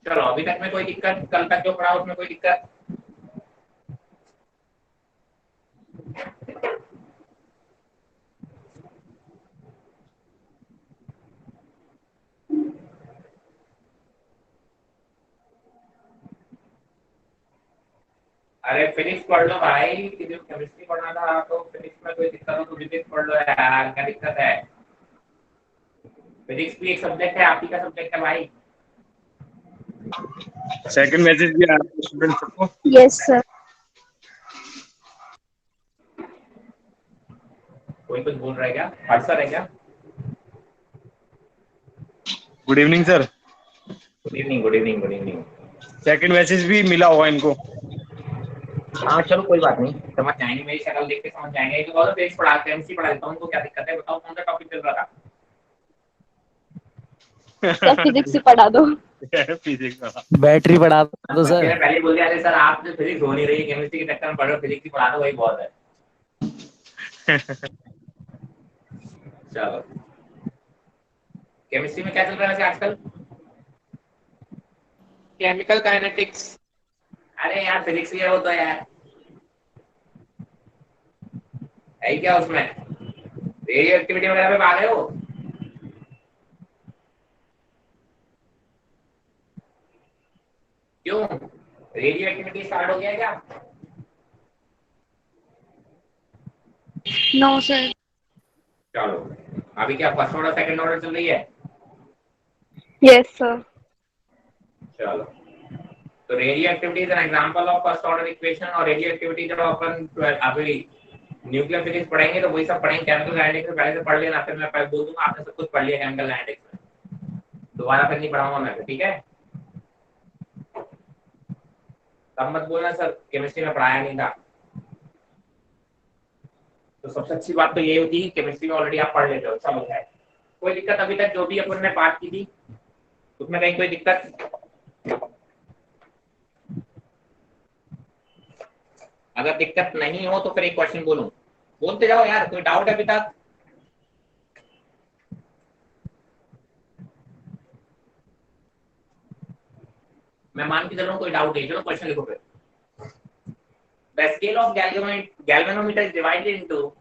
चलो अभी तक में कोई दिक्कत, कल तक जो पढ़ा उसमें कोई दिक्कत? अरे फिजिक्स पढ़ लो भाई, फिजिक्स केमिस्ट्री पढ़ना था तो फिजिक्स में कोई दिक्कत हो तो फिजिक्स पढ़ लो यार, क्या दिक्कत है? फिजिक्स भी एक सब्जेक्ट है, आप ही का सब्जेक्ट है भाई। सेकंड मैसेज भी आ रहा है स्टूडेंट सबको। Yes sir. कोई कुछ बोल रहा है क्या? हर्ष सर है क्या? Good evening sir. Good evening, good evening, good evening. Second message भी मिला होगा इनको। हाँ चलो कोई बात नहीं, समझ जाएंगे, मेरी शक्ल देख के समझ जाएंगे। एक और पेज पढ़ा, केमिस्ट्री पढ़ा देता हूँ, उनको क्या दिक्कत है बताओ, कौन सा टॉपिक चल रहा था? सर फिजिक्स ही पढ़ा दो। फिजिक्स का बैटरी पढ़ा दो बच्चे सर। ने पहले बोल दिया अरे सर आप तो फिजिक्स हो नहीं रही है, केमिस्ट्री के चक्कर में पढ़ रहे हो, फिजिक्स ही पढ़ा दो, वही बहुत है। चलो केमिस्ट्री में क्या चल रहा है वैसे आजकल? Chemical kinetics. अरे यार फिजिक्स ही है वो तो यार, है क्या उसमें? रेडियो एक्टिविटी वगैरह पे आ गए हो? क्यों, रेडियो एक्टिविटी स्टार्ट हो गया है क्या? No sir. चलो अभी क्या फर्स्ट ऑर्डर सेकंड ऑर्डर चल रही है? Yes sir. चलो तो radio activity is an example of first order equation, और रेडियो एक्टिविटी जब अपन अभी न्यूक्लियर फिजिक्स पढ़ेंगे तो वही सब पढ़ेंगे। केमिकल काइनेटिक्स से पहले से पढ़ लेना, फिर मैं पहले बोल दूंगा आपने सब कुछ पढ़ लिया केमिकल काइनेटिक्स में, दोबारा फिर नहीं पढ़ाऊंगा मैं, ठीक है? तब मत बोलना सर केमिस्ट्री में पढ़ाया नहीं था। तो सबसे अच्छी बात तो ये होती है केमिस्ट्री में ऑलरेडी आप पढ़ लेते हो, सब होता है। कोई दिक्कत अभी तक जो भी अपन ने बात की थी उसमें कहीं कोई दिक्कत? अगर दिक्कत नहीं हो तो फिर एक क्वेश्चन बोलूं, बोलते जाओ यार, कोई डाउट है अभी तक? मैं मान के चल रहा हूँ कोई डाउट नहीं, चलो क्वेश्चन लिखो फिर। The scale of galvanometer is divided into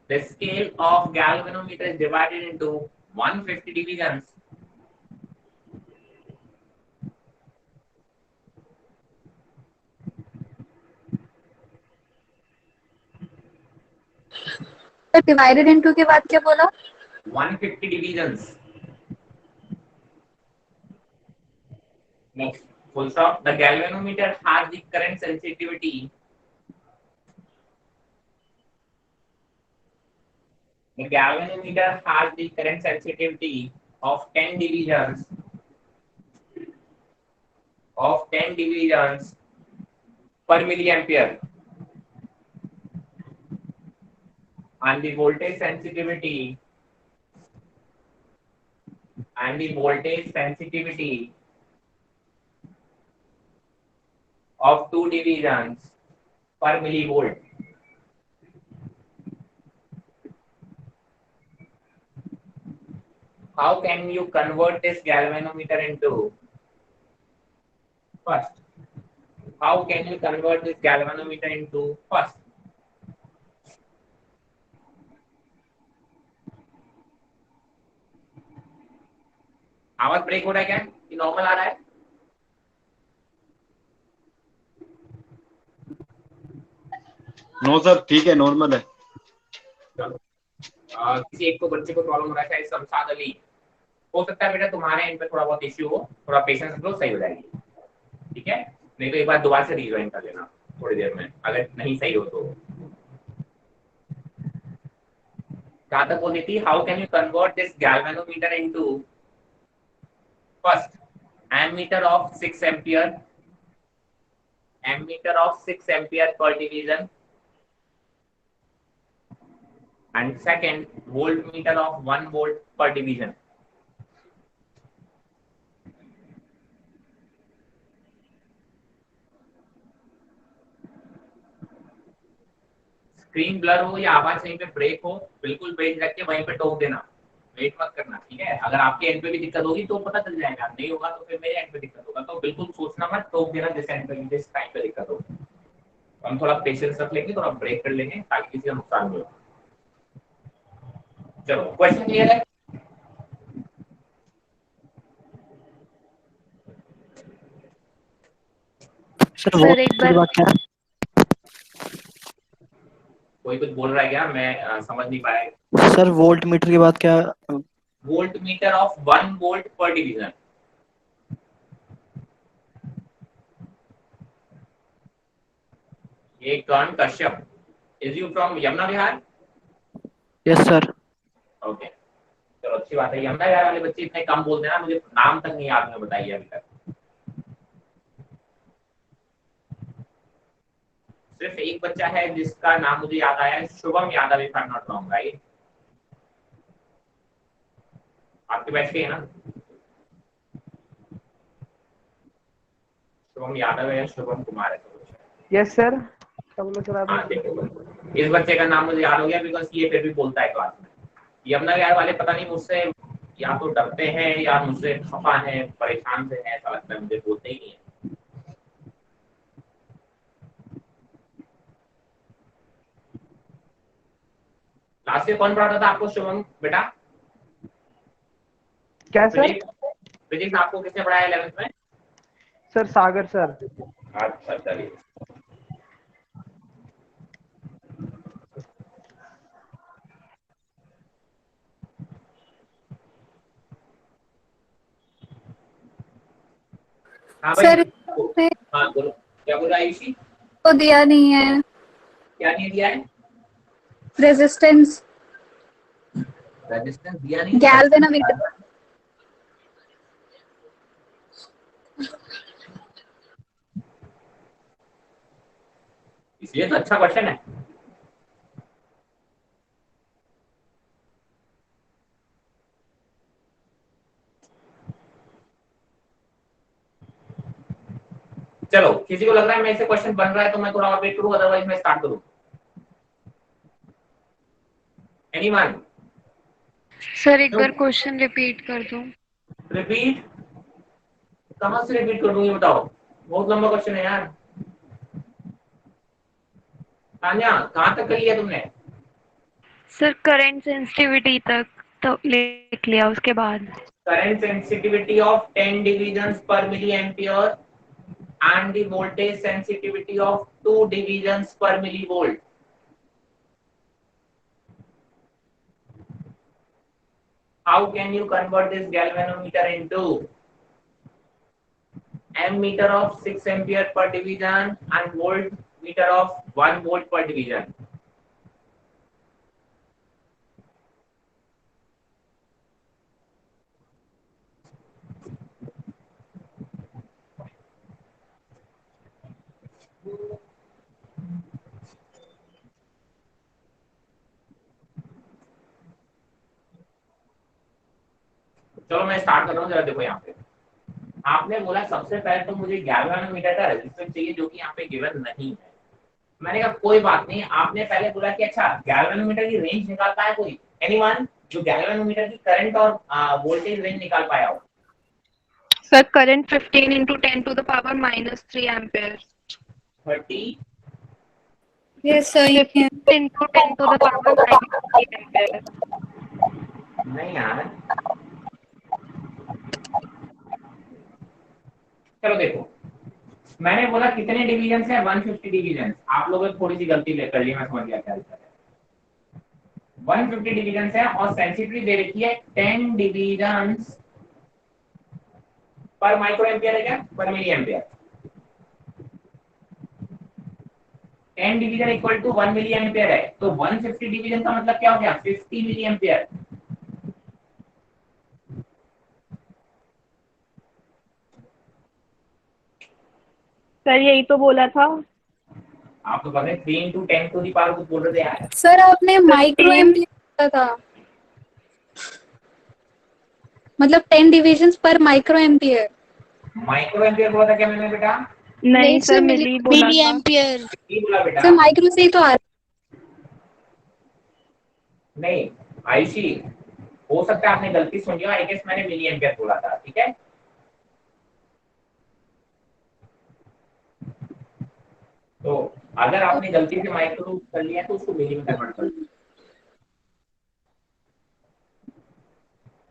the scale of galvanometer is divided into 150 divisions. Sir divided into के बाद क्या बोला? 150 divisions. Next, full stop. The galvanometer has the current sensitivity. The galvanometer has the current sensitivity of 10 divisions per milliampere, and the voltage sensitivity of 2 divisions per millivolt. How can you convert this galvanometer into? First, how can you convert this galvanometer into? First, आवाज break हो रहा है क्या कि normal आ रहा है? No sir ठीक है, नॉर्मल है। चलो किसी एक को बच्चे को प्रॉब्लम हो रहा है, शायद शमशाद अली, हो सकता है बेटा तुम्हारे इन पे थोड़ा बहुत इश्यू हो, थोड़ा पेशेंस रखो सही हो जाएगी, ठीक है? नहीं तो एक बार दोबारा से रीज्वाइन कर लेना थोड़ी देर में, अगर नहीं सही हो तो। कहाँ तक बोली थी? How can you convert this galvanometer into? First, ammeter of 6 ampere, ammeter of 6 ampere per division, and second, voltmeter of 1 volt per division. Screen blur हो या आवाज कहीं पे ब्रेक हो, बिल्कुल बेच रख के वहीं पे टोक देना। वेट मत करना, ठीक है। अगर आपके एंड पे भी दिक्कत होगी तो पता चल जाएगा, नहीं होगा तो फिर मेरे एंड पे दिक्कत होगा। तो बिल्कुल सोचना मत, टोक देना जिस एंड पे जिस टाइम पे दिक्कत हो। हम थोड़ा पेशेंस रख लेंगे, थोड़ा ब्रेक कर लेंगे ताकि किसी का नुकसान नहीं हो। चलो, क्वेश्चन क्लियर है? सर सर एक वोल्ट की बार बात क्या है? कोई कुछ बोल रहा है क्या? मैं समझ नहीं पाया। सर वोल्ट मीटर की बात क्या है? Volt meter of 1 volt per division. ये Karan Kashyap, is you from Yamuna Vihar? Yes sir. Okay, चलो अच्छी बात है। यमुना विहार वाले बच्चे इतने कम बोलते हैं ना, मुझे नाम तक नहीं याद है, बताइए अभी तक। सिर्फ एक बच्चा है जिसका नाम मुझे याद आया है, Shubham Yadav, if I am not wrong, right? आपके बैच के है ना? शुभम यादव है या शुभम कुमार है? यस सर, सब लोग सर हाँ आपने। देखो, इस बच्चे का नाम मुझे याद हो गया बिकॉज ये फिर भी बोलता है क्लास में। यमुना विहार वाले पता नहीं मुझसे या तो डरते हैं या मुझसे खफा है, परेशान से है, ऐसा लगता है मुझे, बोलते ही नहीं है। लास्ट ईयर कौन पढ़ाता था आपको शुभम बेटा? क्या सर? फिजिक्स, फिजिक्स आपको किसने पढ़ाया 11th में? सर सागर सर। अच्छा चलिए। हाँ भाई। सर ने हाँ बोलो, क्या बोल रहा है आयुषी? तो दिया नहीं है क्या नहीं दिया है? रेजिस्टेंस रेजिस्टेंस दिया नहीं है? गैल्वेनोमीटर। इसलिए तो अच्छा क्वेश्चन है। चलो, किसी को लग रहा है मेरे से क्वेश्चन बन रहा है तो मैं थोड़ा और वेट करूं, अदरवाइज मैं स्टार्ट करूं। एनीवन? सर एक बार क्वेश्चन रिपीट कर दो। रिपीट? कहां से रिपीट कर दूं ये बताओ, बहुत लंबा क्वेश्चन है यार। तान्या, कहां तक करी है तुमने? सर करंट सेंसिटिविटी तक तो लिख लिया, उसके बाद करंट सेंसिटिविटी ऑफ 10 डिविजन्स पर milli ampere and the voltage sensitivity of 2 divisions per millivolt. How can you convert this galvanometer into ammeter of 6 ampere per division and voltmeter of 1 volt per division? चलो मैं start कर रहा हूँ, जरा देखो यहाँ पे। आपने बोला सबसे पहले तो मुझे गैल्वेनोमीटर का रेजिस्टेंस चाहिए जो कि यहाँ पे गिवन नहीं है। मैंने कहा कोई बात नहीं। आपने पहले बोला कि अच्छा गैल्वेनोमीटर की रेंज निकाल पाया कोई? एनीवन जो गैल्वेनोमीटर की करंट और वोल्टेज रेंज निकाल पाया हो? Sir current 15 into 10 to the power -3 ampere. 30? Yes sir 15 into 10 to the power -3 ampere. नहीं यार, चलो देखो, मैंने बोला कितने डिवीजन है? 150 डिवीजन। आप लोगों ने थोड़ी सी गलती कर ली, मैं समझ गया क्या दिक्कत है। 150 डिवीजन है और सेंसिटिविटी दे रखी है 10 डिवीजन पर माइक्रो एम्पियर है क्या, पर milli ampere? 10 division equal to 1 milli ampere है, तो 150 डिवीजन का मतलब क्या हो गया? 50 मिली एम्पियर। सर यही तो बोला था। आप तो कर रहे 3 into 10 to the power कुछ बोल रहे थे यार। सर आपने माइक्रो एम्पियर बोला था, मतलब 10 डिविजन्स पर माइक्रो एम्पियर। माइक्रो एम्पियर बोला था क्या मैंने बेटा? नहीं सर मिली बोला था। एम्पियर। ये बोला बेटा। सर माइक्रो से ही तो आ रहा नहीं आयुषी, हो सकता है आपने गलती सुन लिया, आई गेस मैंने मिली एम्पियर बोला था, ठीक है। तो अगर आपने गलती से माइक्रो कर लिया तो उसको मिली में कन्वर्ट कर दो।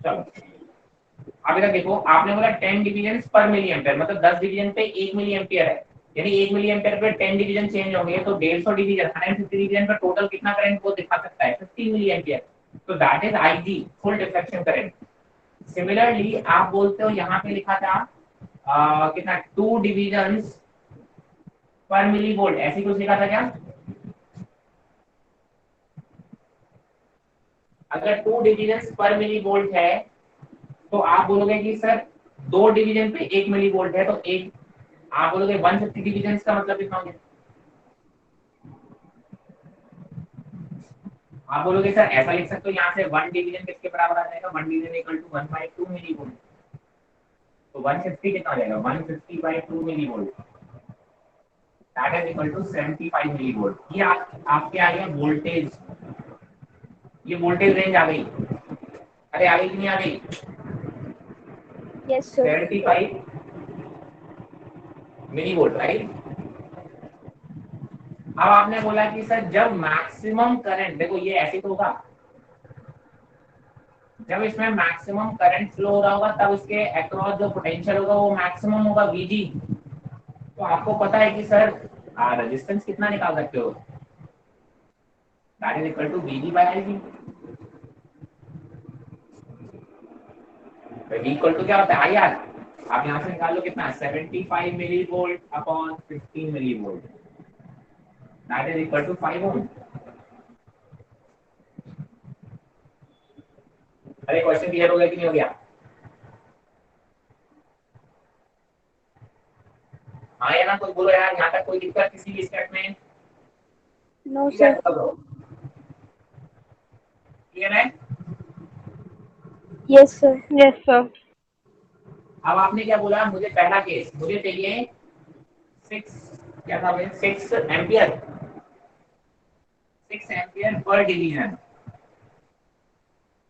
चलो अब इधर देखो, आपने बोला 10 डिवीजन पर मिली एम्पियर, मतलब 10 डिवीजन पे 1 मिली एम्पियर है, यानी 1 मिली एम्पियर पे 10 डिवीजन चेंज होंगे, तो 150 डिवीजन 150 डिवीजन पर टोटल कितना करंट वो दिखा सकता है, 50 मिली एम्पियर। तो that is IG, full deflection current. Similarly आप बोलते हो यहाँ पे लिखा था कितना 2 डिवीजंस पर मिली वोल्ट, ऐसी कुछ लिखा था क्या? अगर 2 डिवीजंस पर मिली वोल्ट है तो आप बोलोगे कि सर 2 डिवीजन पे 1 मिली वोल्ट है, तो एक आप बोलोगे 150 डिवीजन का मतलब कितना हो गया? आप बोलोगे सर ऐसा लिख सकते हो यहाँ से 1 डिवीजन किसके बराबर आ जाएगा, 1 division equal to 1/2 milli volt. तो 150 कितना आ जाएगा, 150/2 milli volt, that is equal to 75 milli volt. ये आपके आ गया वोल्टेज, ये वोल्टेज रेंज आ गई। अरे आ गई कि नहीं आ गई? Yes sir. 75 milli volt, right. अब आपने बोला कि सर जब मैक्सिमम करंट, देखो ये ऐसे तो होगा, जब इसमें मैक्सिमम करंट फ्लो हो रहा होगा तब उसके अक्रॉस जो पोटेंशियल होगा वो मैक्सिमम होगा Vg। तो आपको पता है कि सर रेजिस्टेंस कितना निकाल सकते हो, that is equal to Vg/Ig। V equal to क्या होता है, IR। आप यहाँ से निकाल लो कितना, 75 milli volt upon 15 milli volt, that is equal to 5 ohm. अरे क्वेश्चन क्लियर हो गया कि नहीं हो गया? हाँ या ना, कोई बोलो यार, यहाँ तक कोई दिक्कत किसी भी स्टेप में? No sir. क्लियर है? Yes sir. Yes sir. अब आपने क्या बोला, मुझे पहला केस मुझे चाहिए 6, क्या था भाई, 6 एम्पियर, 6 एम्पियर पर डिवीजन,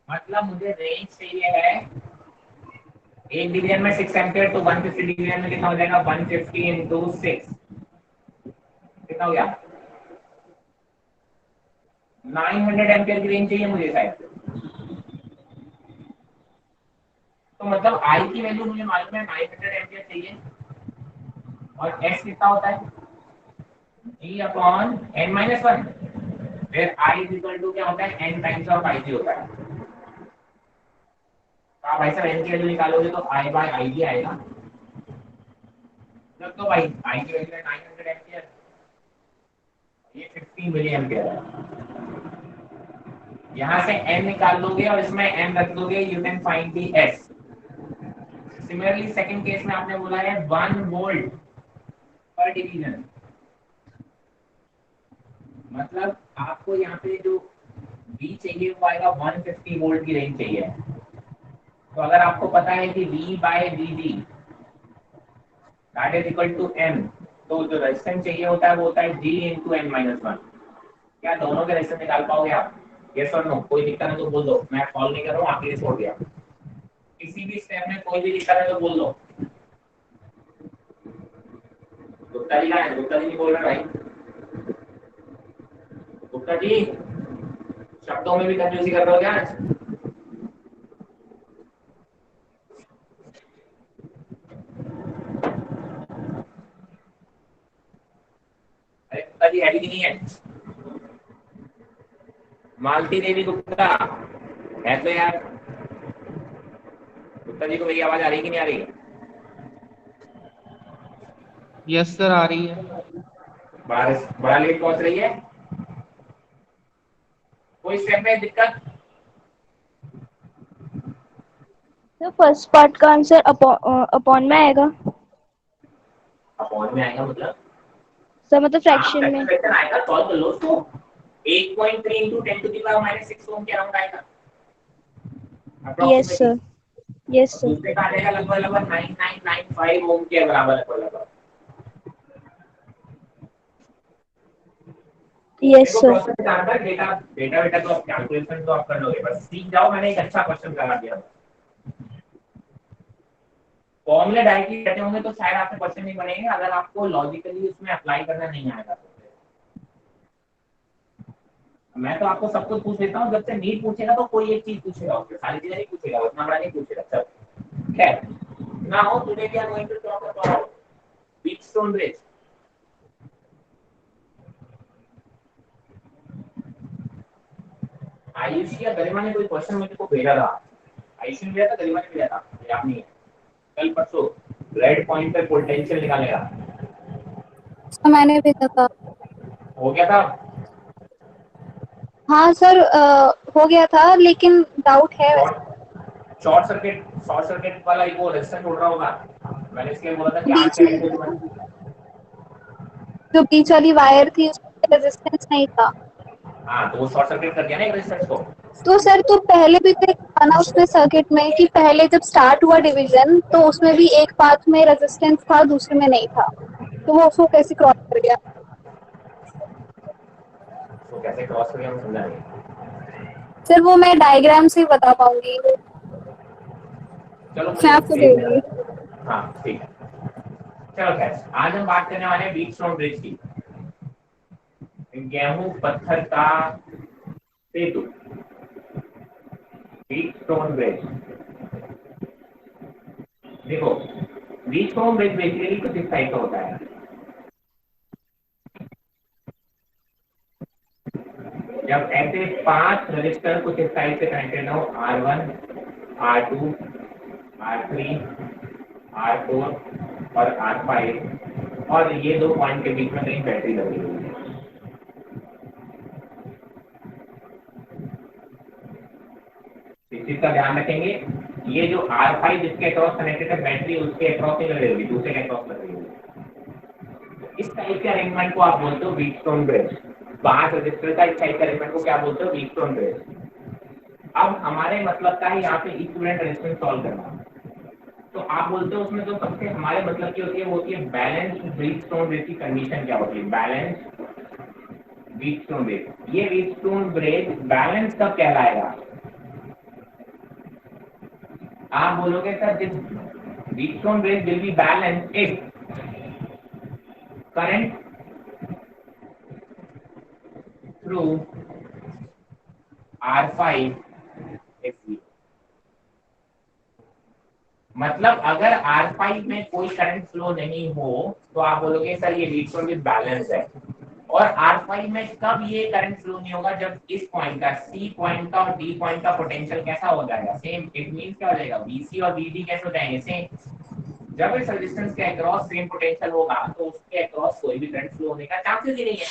मतलब मुझे रेंज चाहिए है एक डिवीजन में 6 एम्पियर, तो 150 डिवीजन में कितना हो जाएगा, 150 into 6 कितना हो गया, 900 एम्पियर की रेंज चाहिए मुझे शायद। तो मतलब आई की वैल्यू मुझे मालूम है 900 एम्पियर चाहिए, और एस कितना होता है, G/n-1, फिर I इज इक्वल टू क्या होता है, n टाइम्स ऑफ IG होता है। तो आप ऐसा n की वैल्यू निकालोगे तो I/IG आएगा, तो भाई I की वैल्यू है 900 एम्पियर, ये 50 मिली एम्पियर है। यहाँ से n निकाल लोगे और इसमें n रख दोगे, you can find the s। Similarly second case में आपने बोला है 1 वोल्ट पर डिवीजन, मतलब आपको यहाँ पे जो V चाहिए वो आएगा 150 वोल्ट की रेंज चाहिए। तो अगर आपको पता है कि V/Vg that is equal to n, तो जो रेजिस्टेंस चाहिए होता है वो होता है G into n-1। क्या दोनों के रेजिस्टेंस निकाल पाओगे आप? यस और नो? कोई दिक्कत है तो बोल दो, मैं कॉल नहीं कर रहा हूँ, आपके लिए छोड़ दिया। किसी भी स्टेप में कोई भी दिक्कत है तो बोल दो। गुप्ता जी का है, गुप्ता जी नहीं बोल रहे भाई, गुप्ता जी शब्दों में भी कंजूसी कर रहे हो क्या आज? अरे गुप्ता जी है भी नहीं है? मालती देवी गुप्ता है तो यार, गुप्ता जी को मेरी आवाज आ रही कि नहीं आ रही? यस सर, आ रही है। बारिश बड़ा लेट पहुंच रही है, कोई स्टेप में दिक्कत? तो फर्स्ट पार्ट का आंसर अपॉन में आएगा अपॉन में आएगा मतलब सर, मतलब फ्रैक्शन में। फ्रैक्शन आएगा, सॉल्व कर लो उसको। 8.3 into 10 to the power -6 ओम के अराउंड आएगा yes approximately. Sir. Yes sir. दूसरे का आ जाएगा लगभग 9995 ओम के बराबर लगभग। Yes, देखो sir. प्रोसेस जानता है, डेटा डेटा बेटा तो आप कैलकुलेशन तो आप कर लोगे, बस सीख जाओ। मैंने एक अच्छा क्वेश्चन करा दिया। फॉर्मूले डायरेक्टली रहते होंगे तो शायद आपसे क्वेश्चन नहीं बनेंगे, अगर आपको लॉजिकली उसमें अप्लाई करना नहीं आएगा तो। मैं तो आपको सब कुछ पूछ लेता हूँ, जब से नीट पूछेगा तो कोई एक चीज पूछेगा, उससे सारी चीजें नहीं पूछेगा, उतना बड़ा नहीं पूछेगा। चल खैर, now today we are going to talk about Wheatstone bridge. Ayushi या गरिमा ने कोई क्वेश्चन मुझे को भेजा था। आयुषी ने भेजा था, गरिमा ने भेजा था, याद नहीं है। कल परसों रेड पॉइंट पे पोटेंशियल निकालेगा। तो मैंने भेजा था। हो गया था। हाँ सर, हो गया था लेकिन डाउट है वैसे। शॉर्ट सर्किट वाला वो रेजिस्टेंस उड़ रहा होगा। मैंने इसलिए बोला था कि आज बीच के में लेक्चर में। जो बीच वाली वायर थी उसमें रेजिस्टेंस नहीं था। हाँ, तो वो शॉर्ट सर्किट कर दिया ना एक रेजिस्टेंस को। तो सर तो पहले भी तो एक था ना उसमें सर्किट में कि पहले जब स्टार्ट हुआ डिवीजन तो उसमें भी एक पाथ में रेजिस्टेंस था दूसरे में नहीं था, तो वो उसको कैसे क्रॉस कर गया? तो कैसे क्रॉस कर गया मैं समझा नहीं। सर वो मैं डायग्राम से ही बता पाऊंगी, चलो मैं मुझे आपको भेज दे देना। दूंगी। हाँ ठीक है। चलो खैर, आज हम बात करने वाले हैं व्हीटस्टोन ब्रिज की। गेहूं पत्थर का सेतु, व्हीटस्टोन ब्रिज। देखो, व्हीटस्टोन ब्रिज बेसिकली कुछ इस टाइप का होता है। जब ऐसे 5 रजिस्टर कुछ इस टाइप से कनेक्टेड हो, R1, R2, R3, R4 और R5, और ये दो पॉइंट के बीच में कहीं बैटरी लगी हुई है। इस चीज का ध्यान रखेंगे। ये जो R5 जिसके अक्रॉस कनेक्टेड है बैटरी, उसके अक्रॉस नहीं लग रही होगी, दूसरे के अक्रॉस लग रही होगी। इस टाइप के अरेंजमेंट को आप बोलते हो व्हीटस्टोन ब्रिज। 5 रजिस्टर का इस टाइप के अरेंजमेंट को क्या बोलते हो? Wheatstone bridge. अब हमारे मतलब का है यहाँ पे इक्विवेलेंट रेजिस्टेंस सॉल्व करना। तो आप बोलते हो उसमें जो सबसे हमारे मतलब की होती है वो होती है बैलेंस व्हीटस्टोन ब्रिज की कंडीशन क्या होती है? Balance Wheatstone bridge. ये व्हीटस्टोन ब्रिज बैलेंस कब कहलाएगा? आप बोलोगे sir this Wheatstone bridge will be balanced if current through R5 is 0। मतलब अगर R5 में कोई करंट फ्लो नहीं हो तो आप बोलोगे सर ये व्हीटस्टोन ब्रिज बैलेंस है। और R5 में कब ये करंट फ्लो नहीं होगा? जब इस पॉइंट का C पॉइंट का और D पॉइंट का पोटेंशियल कैसा हो जाएगा? सेम। इट मींस क्या हो जाएगा? VC और VD कैसे हो जाएंगे? सेम। जब इस रेजिस्टेंस के अक्रॉस सेम पोटेंशियल होगा तो उसके अक्रॉस कोई भी करंट फ्लो होने का चांसेस ही नहीं है।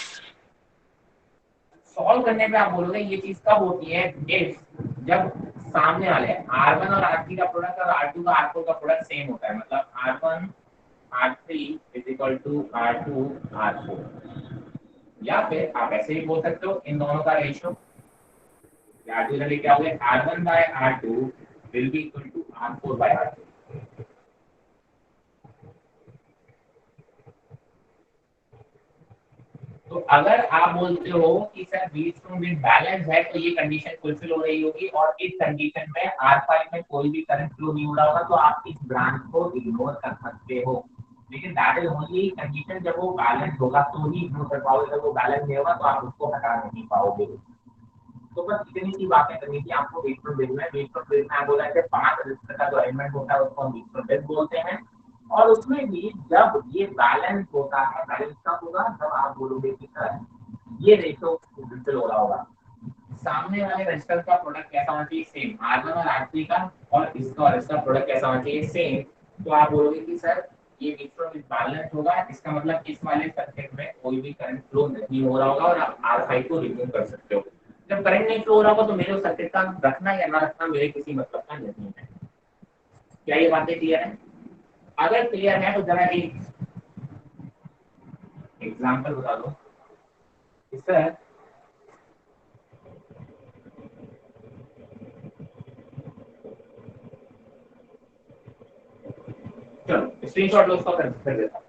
सॉल्व करने पे आप बोलोगे ये चीज कब होती है? इफ जब सामने वाले R1 और R3 का प्रोडक्ट और R2 का R4 का प्रोडक्ट सेम होता है। मतलब R1 R3 is equal to R2 R4। या फिर आप ऐसे ही बोल सकते हो इन दोनों का रेशियो R2 इधर लेके आओगे, R1 by R2 will be equal to R4 by R2। तो अगर आप बोलते हो कि सर व्हीटस्टोन ब्रिज बैलेंस है तो ये कंडीशन फुलफिल हो रही होगी, और इस कंडीशन में R5 में कोई भी करंट फ्लो नहीं हो रहा होगा, तो आप इस ब्रांच को इग्नोर कर सकते हो। लेकिन दैट इज ओनली कंडीशन जब वो बैलेंस होगा तो ही इग्नोर कर पाओगे। अगर वो बैलेंस नहीं होगा तो आप उसको हटा नहीं पाओगे। तो बस इतनी सी बातें करनी थी आपको व्हीटस्टोन ब्रिज में। व्हीटस्टोन ब्रिज में आप बोला है 5 रजिस्टर का जो अरेंजमेंट होता है उसको हम व्हीटस्टोन ब्रिज बोलते हैं। और उसमें भी जब ये बैलेंस होता है, बैलेंस कब होगा? जब आप बोलोगे कि सर ये रेशियो फुलफिल हो रहा होगा। सामने वाले रजिस्टर का प्रोडक्ट कैसा होना चाहिए? सेम। R1 और R3 का और इसका और इसका प्रोडक्ट कैसा होना चाहिए? सेम। तो आप बोलोगे कि सर ये व्हीटस्टोन ब्रिज बैलेंस होगा, इसका मतलब इस वाले सर्किट में कोई भी करंट फ्लो नहीं हो रहा होगा और आप R5 को रिमूव कर सकते हो। जब करंट नहीं फ्लो हो रहा होगा तो मेरे सर्किट का रखना या ना रखना मेरे किसी मतलब का नहीं है। क्या ये बातें क्लियर है? अगर क्लियर है तो जरा एक एग्जांपल बता दो। सर चलो स्क्रीनशॉट लो उसका, कर देता हूं।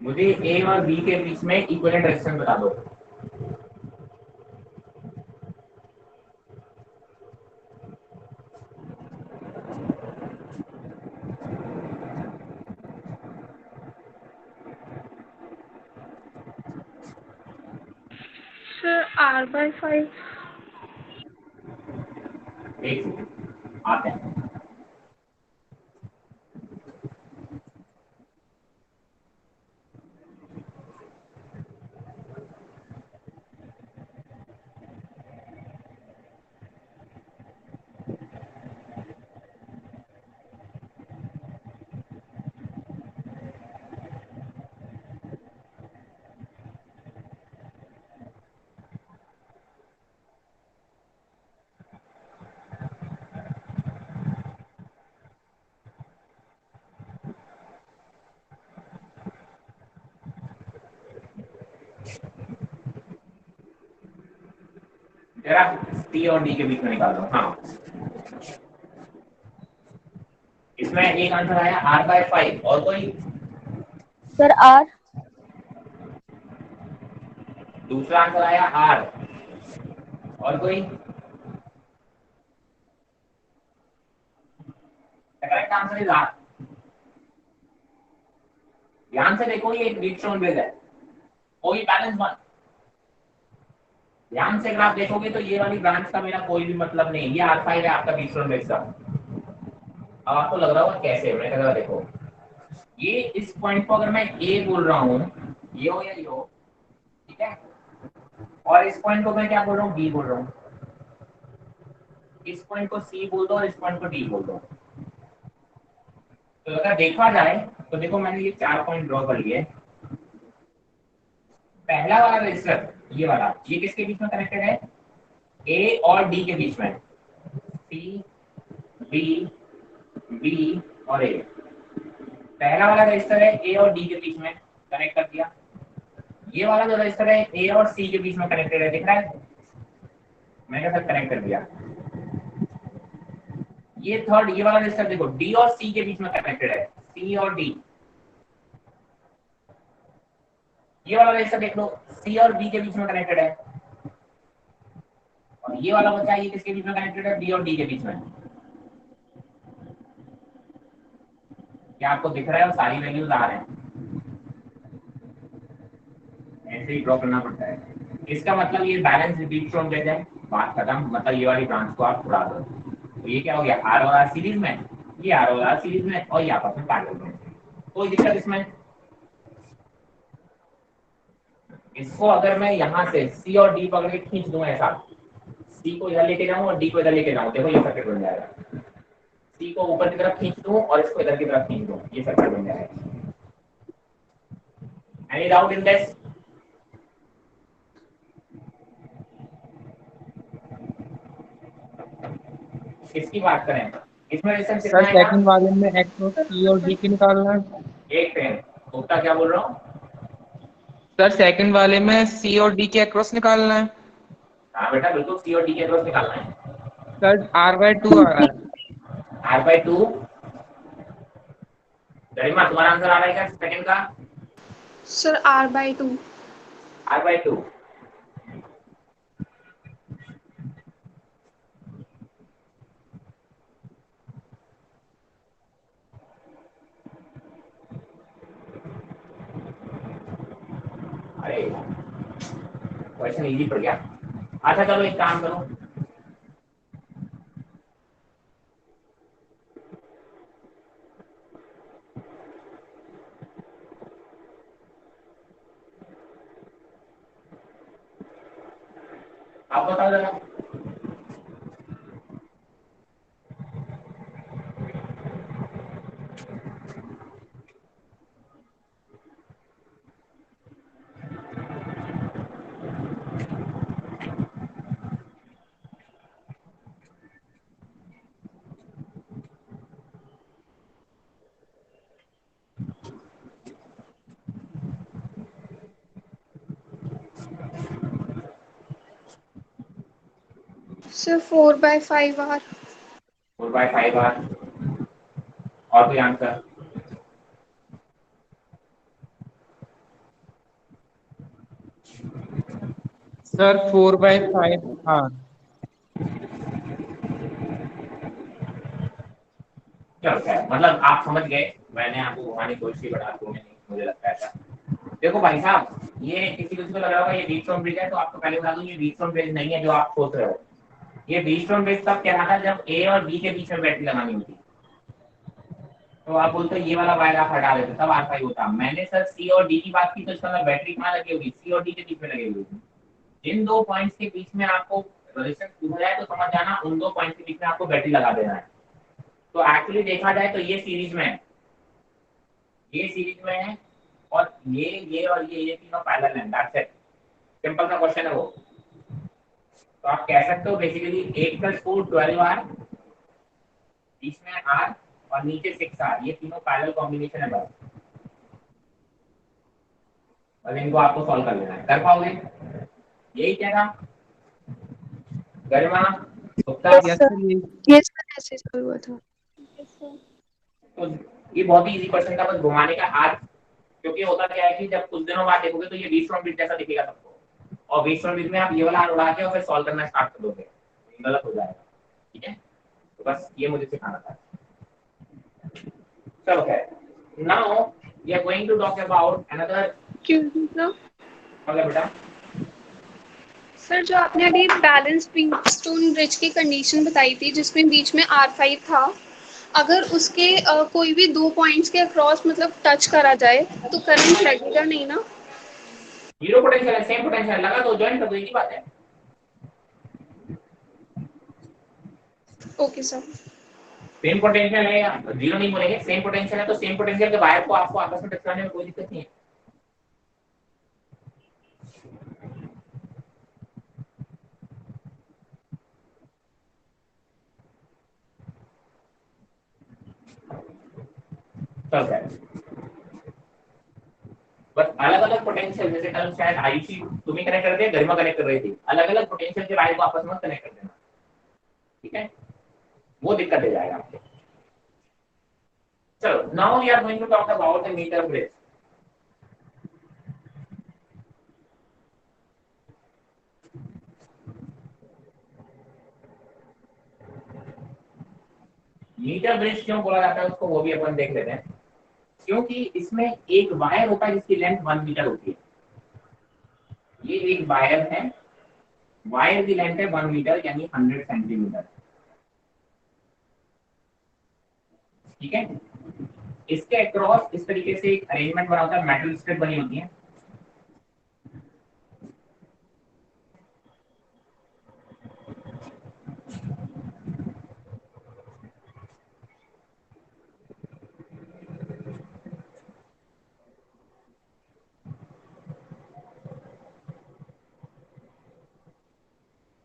मुझे ए और बी के बीच में इक्विवेलेंट रेजिस्टेंस बता दो। Sir R/5। एक सेकंड आते हैं। जरा सी और डी के बीच में निकाल दो। हाँ, इसमें एक आंसर आया R/5 और कोई सर R। दूसरा आंसर आया R और कोई। Correct answer is R। ध्यान से देखो, ये एक व्हीटस्टोन ब्रिज है, कोई बैलेंस वन। ध्यान से अगर आप देखोगे तो ये वाली ब्रांच का मेरा कोई भी मतलब नहीं, ये R5 है आपका व्हीटस्टोन ब्रिज का। अब आपको लग रहा होगा कैसे, मैं कह रहा देखो, ये इस पॉइंट को अगर मैं A बोल रहा हूँ, ये हो या ये हो, ठीक है, और इस पॉइंट को मैं क्या बोल रहा हूँ, B बोल रहा हूँ। इस पॉइंट को C बोल दो और इस पॉइंट को D बोल दो। तो अगर देखा जाए तो देखो, मैंने ये 4 पॉइंट ड्रॉ कर लिए। पहला वाला रेजिस्टर, ये वाला, ये किसके बीच में कनेक्टेड है, A और D के बीच में, C B B और A। पहला वाला रजिस्टर है A और D के बीच में, कनेक्ट कर दिया। ये वाला जो रजिस्टर है A और C के बीच में कनेक्टेड है, दिख रहा है, मैंने सब कनेक्ट कर दिया। ये थर्ड, ये वाला रजिस्टर देखो D और C के बीच में कनेक्टेड है, C और D। ये वाला रजिस्टर देख लो, C और B के बीच में कनेक्टेड है। और ये वाला बच्चा, ये किसके बीच में कनेक्टेड है, B और D के बीच में। क्या आपको दिख रहा है, वो सारी वैल्यूज आ रहे हैं, ऐसे ही ड्रॉ करना पड़ता है। इसका मतलब ये बैलेंस व्हीटस्टोन ब्रिज है, बात खत्म। मतलब ये वाली ब्रांच को आप उड़ा दो। तो ये क्या हो गया, R और R सीरीज में, ये R और R सीरीज में, और ये आपस में पैरेलल में। कोई दिक्कत इसमें? इसको अगर मैं यहाँ से C और D पकड़ के खींच दूं ऐसा, C को इधर लेके जाऊं और D को इधर लेके जाऊं, देखो ये सर्किट बन जाएगा। C को ऊपर की तरफ खींच दूं और इसको इधर की तरफ खींच दूं, ये सर्किट बन जाएगा। Any doubt in this? किसकी बात करें, इसमें रेजिस्टेंस कितना सर आएगा? सेकंड वाले में एक्रोस सी और डी की निकालना है। एक सेकंड, गुप्ता क्या बोल रहा हूँ? सर सेकंड वाले में सी और डी के अक्रॉस निकालना है। हाँ बेटा, बिल्कुल C और D के अक्रॉस निकालना है। सर R/2 आ रहा है। R/2। गरिमा, तुम्हारा आंसर आ रहा है क्या सेकंड का? Sir R/2। R/2। अरे क्वेश्चन इजी पड़ गया। अच्छा चलो एक काम करो, आप बताओ जरा। Sir 4/5R। 4/5R। और कोई आंसर? Sir 4/5 R। चलो खैर, मतलब आप समझ गए, मैंने आपको घुमाने की कोशिश की, बड़ा आपको नहीं, मुझे लगता है ऐसा। देखो भाई साहब, ये किसी को लग रहा होगा ये व्हीटस्टोन ब्रिज है, तो आपको पहले बता दूं ये व्हीटस्टोन ब्रिज नहीं है जो आप सोच रहे हो। ये व्हीटस्टोन ब्रिज तब क्या था जब ए और बी के बीच में बैटरी लगानी होती, तो आप बोलते हो ये वाला वायर आप हटा देते, तब R5 होता। मैंने सर सी और डी की बात की, तो इसका मतलब बैटरी कहाँ लगी होगी, सी और डी के बीच में लगी हुई। जिन दो पॉइंट्स के बीच में आपको रेजिस्टेंस पूछा जाए तो समझ जाना उन दो पॉइंट्स के बीच में आपको बैटरी लगा देना है। तो एक्चुअली देखा जाए तो ये सीरीज में है, ये सीरीज में है, और ये और ये तीनों पैरेलल हैं। दैट्स इट, सिंपल सा क्वेश्चन है वो। तो आप कह सकते हो बेसिकली 8 + 4 12R, बीच में R और नीचे 6R, ये तीनों पैरेलल कॉम्बिनेशन है बस। अब इनको आपको सॉल्व कर लेना है, कर पाओगे? यही क्या था गरिमा गुप्ता? यस सर, ये यस सर, ऐसे सॉल्व हुआ था। तो ये बहुत ही इजी क्वेश्चन था, बस घुमाने का आज, क्योंकि होता क्या है कि जब कुछ दिनों बाद देखोगे तो ये व्हीटस्टोन ब्रिज जैसा दिखेगा सबको, और व्हीटस्टोन ब्रिज में आप ये वाला R उड़ा के और फिर सॉल्व करना स्टार्ट कर दोगे, गलत हो जाएगा। ठीक है, तो बस ये मुझे सिखाना था। चलो खैर, now we are going to talk about another. मतलब बेटा सर, जो आपने अभी बैलेंस व्हीटस्टोन ब्रिज की कंडीशन बताई थी जिसमें बीच में R5 था, अगर उसके कोई भी 2 पॉइंट्स के अक्रॉस मतलब टच करा जाए तो करंट लगेगा नहीं ना? जीरो पोटेंशियल है, सेम पोटेंशियल लगा तो ज्वाइन कर दो, यही बात है। Okay sir. सेम पोटेंशियल है, या जीरो नहीं बोलेंगे, सेम पोटेंशियल है तो सेम पोटेंशियल के वायर को आपको आपस में टकराने में कोई दिक्कत नहीं है। चल है, बस अलग अलग पोटेंशियल, जैसे कल शायद आयुषी तुम्हें कनेक्ट कर दिया, गरिमा कनेक्ट कर रही थी, अलग अलग पोटेंशियल के वायर को आपस में कनेक्ट कर देना, ठीक है, वो दिक्कत दे जाएगा आपको। चलो, now we are going to talk about the meter bridge. Meter bridge क्यों बोला जाता है उसको, वो भी अपन देख लेते हैं। क्योंकि इसमें एक वायर होता है जिसकी लेंथ 1 मीटर होती है। ये एक वायर है, वायर की लेंथ है 1 मीटर यानी 100 सेंटीमीटर, ठीक है। इसके अक्रॉस इस तरीके से एक अरेंजमेंट बना होता है, मेटल स्ट्रिप बनी होती है।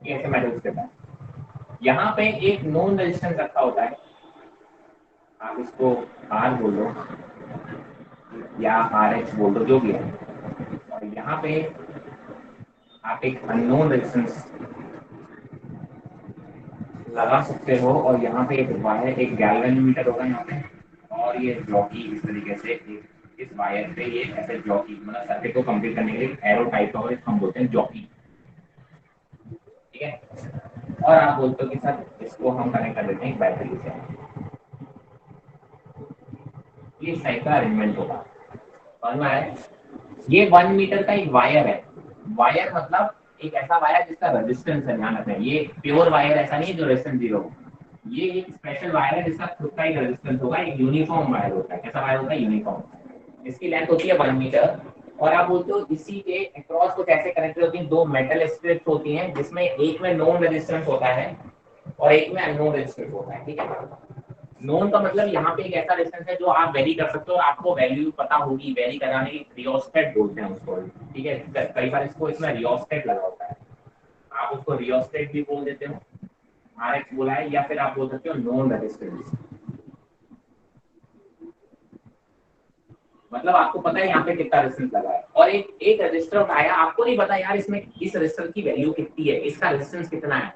ये ऐसे मेटल स्ट्रिप है, यहाँ पे एक नॉन रेजिस्टेंस रखा होता है, आप इसको R बोल दो या RH बोल दो, जो भी है, और यहाँ पे आप एक अननोन रेजिस्टेंस लगा सकते हो, और यहाँ पे एक वायर, एक गैल्वेनोमीटर होगा यहाँ पे, और ये जॉकी इस तरीके से इस वायर पे ये ऐसे जॉकी, मतलब सर्किट को कंप्लीट करने के लिए एरो टाइप का, और इसको हम बोलते हैं जॉकी, ठीक है। और आप बोलते हो कि सर इसको हम कनेक्ट कर देते हैं एक बैटरी से, ये टाइप का अरेंजमेंट होगा। समझ में आया? ये 1 मीटर का एक वायर है, वायर मतलब एक ऐसा वायर जिसका रेजिस्टेंस है, ध्यान रखना, ये प्योर वायर ऐसा नहीं है जो रेजिस्टेंस 0 हो, ये एक स्पेशल वायर है जिसका खुद का एक रेजिस्टेंस होगा, एक यूनिफॉर्म वायर होता है। कैसा वायर होता है? यूनिफॉर्म। इसकी लेंथ होती है 1 मीटर, और आप बोलते हो इसी के अक्रॉस कुछ ऐसे कनेक्टेड होती हैं, दो मेटल स्ट्रिप्स होती हैं जिसमें एक में नोन रेजिस्टेंस होता है और एक में अननोन रेजिस्टेंस होता है, ठीक है। नोन का मतलब यहाँ पे एक ऐसा रेजिस्टेंस है जो आप वेरी कर सकते हो, आपको वैल्यू पता होगी, वेरी कराने की रियोस्टेट बोलते हैं उसको, ठीक है। कई बार इसको इसमें रियोस्टेट लगा होता है, आप उसको रियोस्टेट भी बोल देते हो, RX बोला है, या फिर आप बोल सकते हो नॉन रेजिस्टेंस, मतलब आपको पता है यहाँ पे कितना रेजिस्टेंस लगा है, और एक रजिस्टर उठाया, आपको नहीं पता यार इसमें इस रजिस्टर की वैल्यू कितनी है, इसका रेजिस्टेंस कितना है,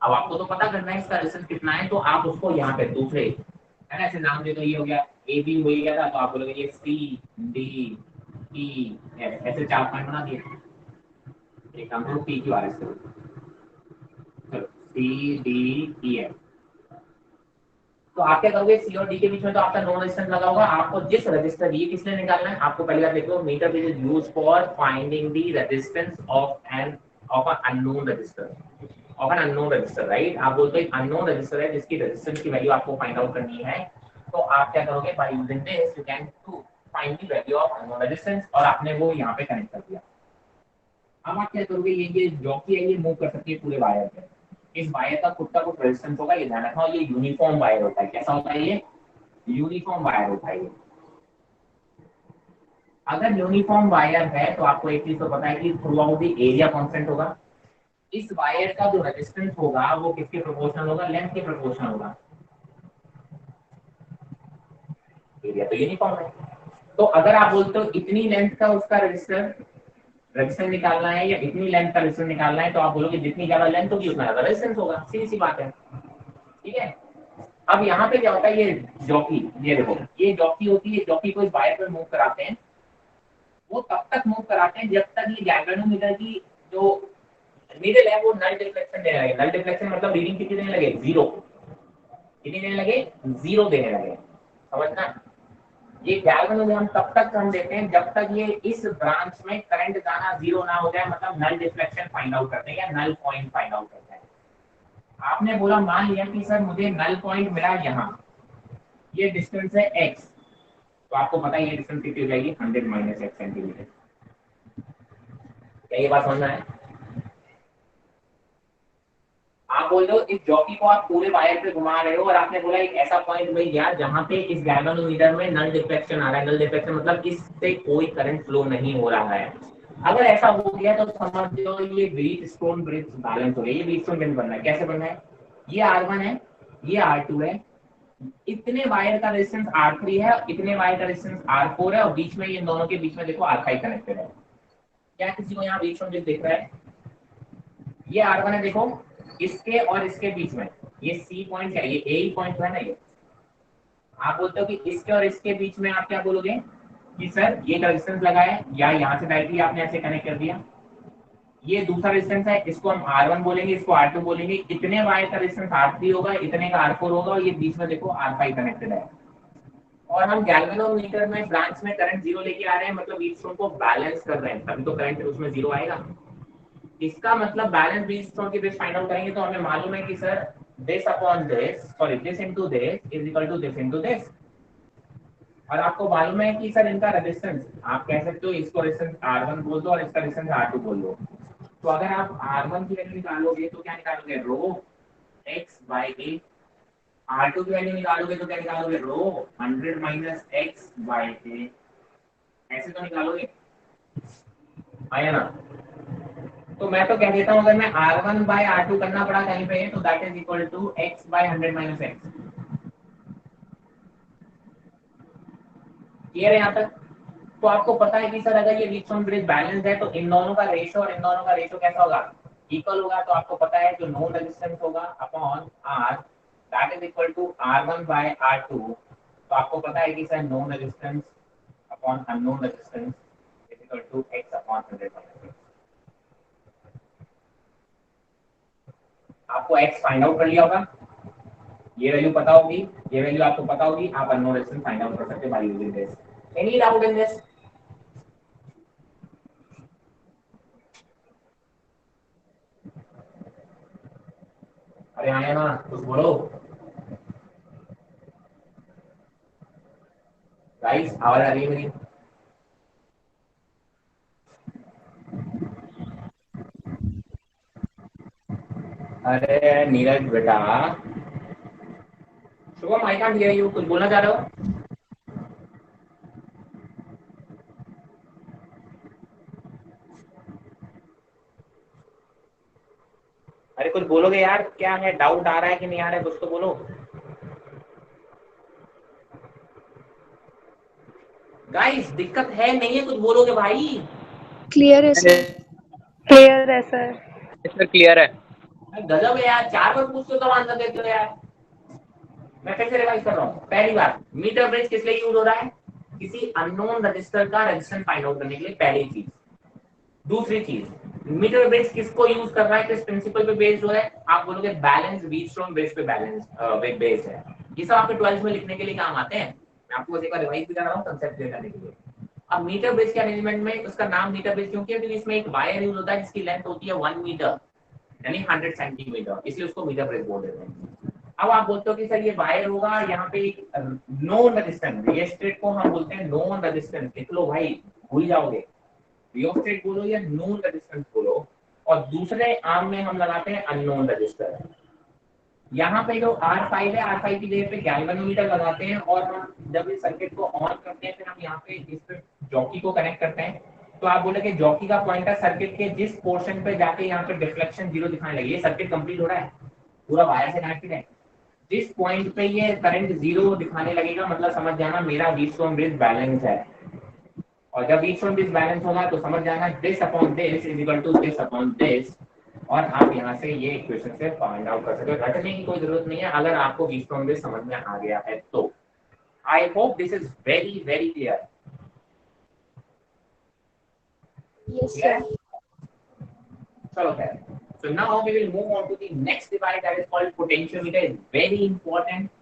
अब आपको तो पता करना है इसका रेजिस्टेंस कितना है, तो आप उसको यहाँ पे दूसरे है ना ऐसे नाम दे दो, ये हो गया ए बी हो गया था, तो आप बोलोगे ये C D E F, ऐसे 4 पॉइंट बना दिए, example P Q R S चलो सी डी ई एफ। तो आप क्या करोगे, सी और डी के बीच में तो आपका नो रेजिस्टेंस लगा होगा। आपको जिस रजिस्टर, ये किसने निकालना है, आपको पहले बात देखो, meter is used for finding the resistance of an unknown register, of an unknown register, right. आप बोलते हो एक अननोन रजिस्टर है जिसकी रेजिस्टेंस की वैल्यू आपको फाइंड आउट करनी है, तो आप क्या करोगे, by using this you can to find the value of unknown resistance, और आपने वो यहाँ पे कनेक्ट कर दिया। अब आप क्या करोगे, ये जॉकी है ये मूव कर सकती है पूरे वायर पे, इस वायर का खुद का कुछ रेजिस्टेंस होगा, ये ध्यान रखना, ये यूनिफॉर्म वायर होता है। कैसा होता है ये, यूनिफॉर्म वायर होता है ये। अगर यूनिफॉर्म वायर है तो आपको एक चीज तो पता है कि through out the area constant होगा। इस वायर का जो रेजिस्टेंस होगा वो किसके प्रोपोर्शनल होगा, लेंथ के प्रोपोर्शनल होगा। एरिया तो यूनिफॉर्म है, तो अगर आप बोलते हो इतनी लेंथ का उसका रेजिस्टेंस निकालना है या इतनी लेंथ का रेजिस्टेंस निकालना है, तो आप बोलोगे जितनी ज्यादा लेंथ होगी उतना ज्यादा रेजिस्टेंस होगा, सीधी सी बात है, ठीक है। अब यहाँ पे क्या होता है, ये जॉकी, ये देखो ये जॉकी होती है, जॉकी को इस वायर पर मूव कराते हैं, वो तब तक मूव कराते हैं जब तक ये गैल्वेनोमीटर की जो नीडल है वो नल डिफ्लेक्शन देने लगे। नल डिफ्लेक्शन मतलब रीडिंग कितनी देने लगे, 0, कितनी देने लगे, 0 देने लगे, समझना। ये गैल्वेनोमीटर हम तब तक हम देते हैं जब तक ये इस ब्रांच में करंट जाना 0 ना हो जाए, मतलब नल डिफ्लेक्शन फाइंड आउट करते हैं या नल पॉइंट फाइंड आउट करते हैं। आपने बोला, मान लिया कि सर मुझे नल पॉइंट मिला यहाँ, ये डिस्टेंस है x, तो आपको पता है ये डिस्टेंस कितनी हो जाएगी, 100 माइनस x सेंटीमीटर। क्या ये बात समझना है? आप बोल रहे हो इस जॉकी को आप पूरे वायर पे घुमा रहे हो और आपने बोला एक ऐसा पॉइंट मिल गया जहां पे इस गैल्वेनोमीटर में नल डिफ्लेक्शन आ रहा है। नल डिफ्लेक्शन मतलब इससे कोई करंट फ्लो नहीं हो रहा है। अगर ऐसा हो गया तो समझ लो ये व्हीटस्टोन ब्रिज बैलेंस हो गया। ये व्हीटस्टोन ब्रिज बनना है, कैसे बनना है, ये R1 है, ये R2 है, इतने वायर का रेजिस्टेंस R3 है, इतने वायर का रेजिस्टेंस R4 है, और बीच में ये दोनों के बीच में देखो R5 कनेक्टेड है। क्या किसी को यहाँ व्हीटस्टोन ब्रिज दिख रहा है? ये R1 है, देखो इसके और इसके बीच में ये C पॉइंट है, ये A पॉइंट है ना। ये आप बोलते हो कि इसके और इसके बीच में आप क्या बोलोगे कि सर ये रेजिस्टेंस लगा है, या यहाँ से डायरेक्टली आपने ऐसे कनेक्ट कर दिया, ये दूसरा रेजिस्टेंस है, इसको हम R1 बोलेंगे, इसको R2 बोलेंगे, इतने वायर का रेजिस्टेंस R3 होगा, इतने का R4 होगा, और ये बीच में देखो R5 कनेक्टेड है। और हम गैल्वेनोमीटर में ब्रांच में करंट 0 लेके आ रहे हैं, मतलब व्हीटस्टोन को बैलेंस कर रहे हैं, तभी तो करंट उसमें 0 आएगा। इसका मतलब बैलेंस व्हीटस्टोन की बेस फाइंड आउट करेंगे तो हमें मालूम है कि sir this upon this, sorry this into this is equal to this into this. और आपको मालूम है कि सर इनका रेजिस्टेंस, आप कह सकते हो इसको रेजिस्टेंस R1 बोल दो और इसका रेजिस्टेंस R2 बोल दो। तो अगर आप R1 की वैल्यू निकालोगे तो क्या निकालोगे, रो x by a। R2 की वैल्यू निकालोगे तो क्या निकालोगे, रो 100 माइनस x by a। ऐसे तो निकालोगे, आया ना। तो मैं तो कह देता हूं अगर मैं R1 by R2 करना पड़ा कहीं पे तो that is equal to x by 100 minus x। Clear है यहाँ तक? तो आपको पता है कि सर अगर ये व्हीटस्टोन ब्रिज बैलेंस्ड है तो इन दोनों का रेशियो और इन दोनों का रेशियो कैसा होगा, इक्वल होगा। तो आपको पता है जो नोन रेजिस्टेंस होगा upon R that is equal to R1 by R2। तो आपको पता है कि sir known resistance upon unknown resistance is equal to x upon 100 minus x। आपको x फाइंड आउट कर लिया होगा, ये वैल्यू पता होगी, ये वैल्यू आपको पता होगी, आप अननोन रेजिस्टेंस फाइंड आउट कर सकते हैं bye using this. Any doubt in this? अरे आया ना, कुछ बोलो गाइस, आवाज आ रही है मेरी? अरे नीरज बेटा, Shubham I can't hear you, कुछ बोलना चाह रहे हो? अरे कुछ बोलोगे यार, क्या है, डाउट आ रहा है कि नहीं आ रहा है, कुछ तो बोलो। गाइस दिक्कत है नहीं है, कुछ बोलोगे भाई? क्लियर है सर। क्लियर है सर। सर क्लियर है। गजब है यार, 4 बार पूछते हो तो आंसर देते हो यार। मैं फिर से रिवाइज कर रहा हूँ। पहली बात, मीटर ब्रिज किस लिए यूज हो रहा है, किसी अननोन रजिस्टर का रेजिस्टेंस फाइंड आउट करने के लिए, पहली चीज। दूसरी चीज, मीटर ब्रिज किसको यूज कर रहा है, किस प्रिंसिपल पे बेस्ड हो है, आप बोलोगे बैलेंस व्हीटस्टोन ब्रिज पे बैलेंस बेस्ड है। ये सब आपके 12th में लिखने के लिए काम आते हैं, मैं आपको बस एक बार रिवाइज भी कर रहा हूँ कंसेप्ट क्लियर करने के लिए। अब मीटर ब्रिज के अरेंजमेंट में उसका नाम मीटर ब्रिज क्यों किया, क्योंकि इसमें एक वायर यूज होता है जिसकी लेंथ होती है 1 मीटर यानी 100 सेंटीमीटर, इसलिए उसको मीटर ब्रिज बोल देते हैं। अब आप बोलते हो कि सर ये वायर होगा, यहाँ पे एक नोन रेजिस्टेंस, रियोस्टेट को हम बोलते हैं नोन रेजिस्टेंस, लिख लो भाई भूल जाओगे, रियोस्टेट बोलो या नोन रेजिस्टेंस बोलो, और दूसरे आर्म में हम लगाते हैं अननोन रजिस्टर। यहाँ पे जो R5 है, R5 की जगह पे गैल्वेनोमीटर लगाते हैं, और हम जब इस सर्किट को ऑन करते हैं फिर हम यहाँ पे इस पे जॉकी को कनेक्ट करते हैं। तो आप बोले कि जॉकी का पॉइंटर सर्किट के जिस पोर्शन पे जाके यहाँ पे डिफ्लेक्शन 0 दिखाने लगे, ये सर्किट कंप्लीट हो रहा है, पूरा वायर से कनेक्टेड है, जिस पॉइंट पे ये करंट 0 दिखाने लगेगा मतलब समझ जाना मेरा व्हीटस्टोन ब्रिज बैलेंस है। और जब व्हीटस्टोन ब्रिज बैलेंस होगा तो समझ जाना this upon this is equal to this upon this, और आप यहाँ से ये इक्वेशन से फाइंड आउट कर सकते हो। रटने की कोई जरूरत नहीं है अगर आपको व्हीटस्टोन ब्रिज समझ में आ गया है तो। आई hope this is very very clear. Yes, sir. चलो खैर, so now we will move on to the next device that is called potentiometer. Is very important.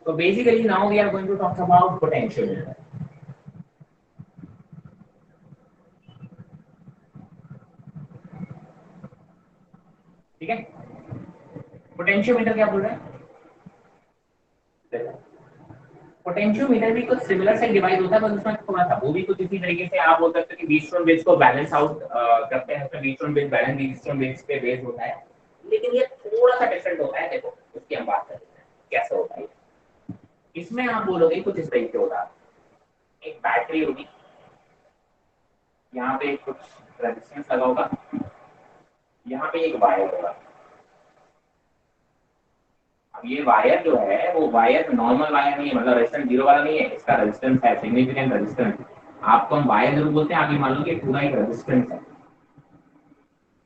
So basically now we are going to talk about potentiometer. ठीक है, potentiometer क्या बोल रहा है, potentiometer भी कुछ सिमिलर से डिवाइस होता है, बस उसमें थोड़ा सा वो भी कुछ इसी तरीके से आप बोल सकते हो कि व्हीटस्टोन ब्रिज को बैलेंस आउट करते हैं, उसमें Wheatstone bridge balance Wheatstone bridge पे बेस होता है, लेकिन ये थोड़ा सा डिफरेंट होता है। देखो उसकी हम बात करते हैं कैसे होता है। इसमें आप बोलोगे कुछ इस तरीके से होता है, एक बैटरी होगी, यहाँ पे कुछ रेजिस्टेंस लगा होगा, यहाँ पे एक वायर होगा। अब ये वायर जो है वो वायर नॉर्मल वायर नहीं है, मतलब रेजिस्टेंस 0 वाला नहीं है, इसका रेजिस्टेंस है सिग्निफिकेंट रेजिस्टेंस। आपको हम वायर जरूर बोलते हैं, आप ये मान लो कि पूरा एक रेजिस्टेंस है,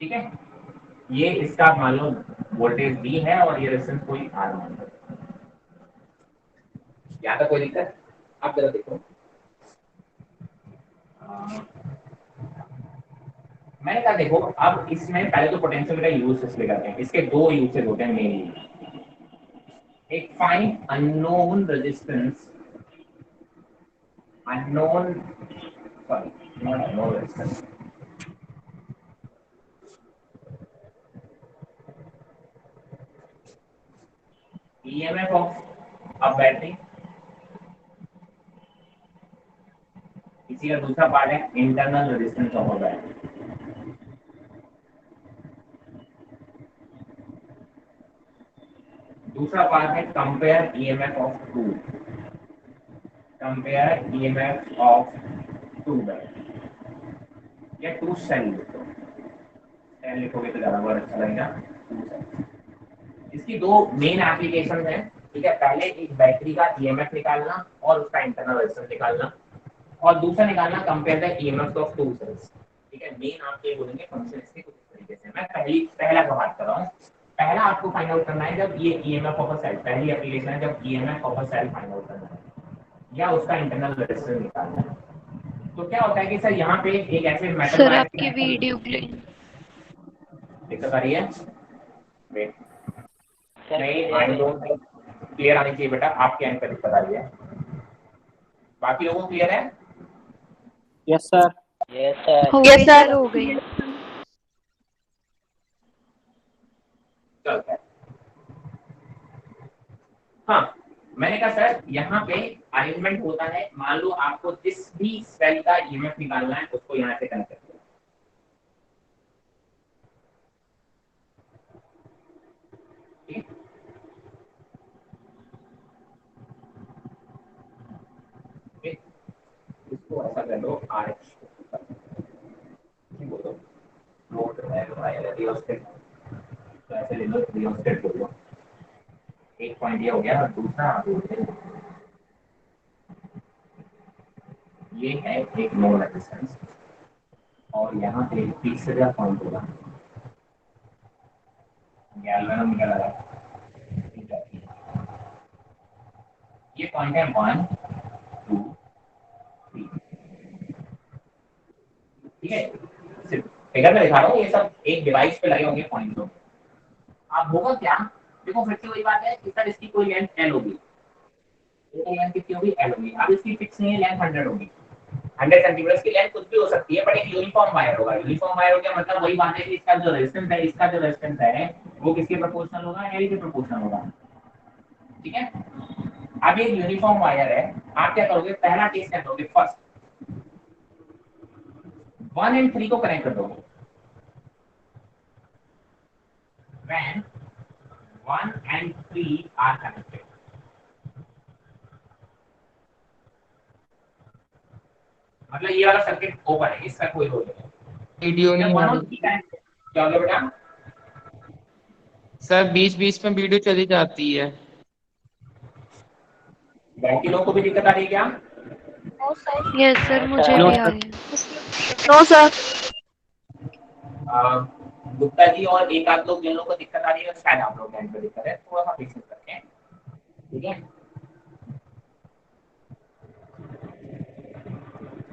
ठीक है। ये इसका मान लो वोल्टेज V है और ये रेजिस्टेंस कोई R मान लो। यहाँ तक कोई दिक्कत? आप जरा देखो, मैंने कहा देखो अब इसमें पहले तो पोटेंशियोमीटर यूज इसलिए करते हैं, इसके दो यूजेस होते हैं मेनली। एक find unknown resistance, unknown sorry not unknown resistance, EMF of a battery. इसी का दूसरा पार्ट है internal resistance of a battery. दूसरा पार्ट है compare EMF of two, compare EMF of two battery या टू सेल लिखो, cell लिखोगे तो ज्यादा वर्ड अच्छा लगेगा। इसकी दो मेन एप्लीकेशन है, ठीक है। पहले एक बैटरी का EMF निकालना और उसका इंटरनल रेजिस्टेंस निकालना, और दूसरा निकालना compare the EMF of two cells, ठीक है। मेन आप ये बोलेंगे फंक्शन इसके कुछ इस तरीके से। मैं पहला का बात कर रहा हूँ। पहला आपको फाइंड आउट करना है जब ये EMF ऑफ अ सेल, पहली एप्लीकेशन है जब EMF of a cell find out करना है या उसका इंटरनल रेजिस्टेंस निकालना है। तो क्या होता है कि सर यहाँ पे एक ऐसे मेटल सर आपकी वीडियो दिक्कत आ रही है, नहीं आई डोंट थिंक क्लियर आनी चाहिए बेटा, आपके एंड पे दिक्कत आ रही है, बाकी लोगों को क्लियर है? Yes sir. यस सर हो गई। चलता है। हाँ, मैंने कहा सर यहाँ पे अरेंजमेंट होता है, मान लो आपको जिस भी सेल का EMF निकालना है उसको यहाँ से कनेक्ट करते हैं, ठीक है। इसको ऐसा कर लो RH बोलो, लोड है वायर है रियोस्टेट, तो ऐसे ले लो, रियोस्टेट बोल लो। एक पॉइंट ये हो गया और दूसरा ये है एक नो रेजिस्टेंस और यहाँ पे एक तीसरा पॉइंट होगा गैल्वेनम निकल रहा है। ये पॉइंट है 1 2 3, ठीक है। सिर्फ फिगर में दिखा रहा हूँ, ये सब एक डिवाइस पे लगे होंगे पॉइंट लोग। अब होगा क्या, देखो फिर से वही बात है कि सर इसकी कोई लेंथ एल होगी, लेंथ कितनी होगी, एल होगी। अब इसकी फिक्स नहीं है, लेंथ 100 होगी। 100 सेंटीमीटर की लेंथ कुछ भी हो सकती है, बट एक यूनिफॉर्म वायर होगा। यूनिफॉर्म वायर हो गया मतलब वही बात है कि इसका जो रेजिस्टेंस है, इसका जो रेजिस्टेंस है वो किसके प्रोपोर्शनल होगा, एल के प्रोपोर्शनल होगा, ठीक है। अब ये यूनिफॉर्म वायर है, आप क्या करोगे, पहला केस क्या करोगे, फर्स्ट 1 और 3 को कनेक्ट कर दोगे। When 1 and 3 are connected, मतलब ये वाला सर्किट ओपन है, इसका कोई रोल नहीं है। वीडियो नहीं आ रही क्या होगा बेटा, सर, बीच बीच में वीडियो चली जाती है। बाकी लोगों को भी दिक्कत आ रही है क्या? No sir. यस सर, मुझे नो भी आ सर। गया। No sir. गुप्ता जी और एक आध लोग जिन लोगों को दिक्कत आ रही है, शायद आप लोग एंड पे दिक्कत है, थोड़ा सा फिक्स करते हैं, ठीक है।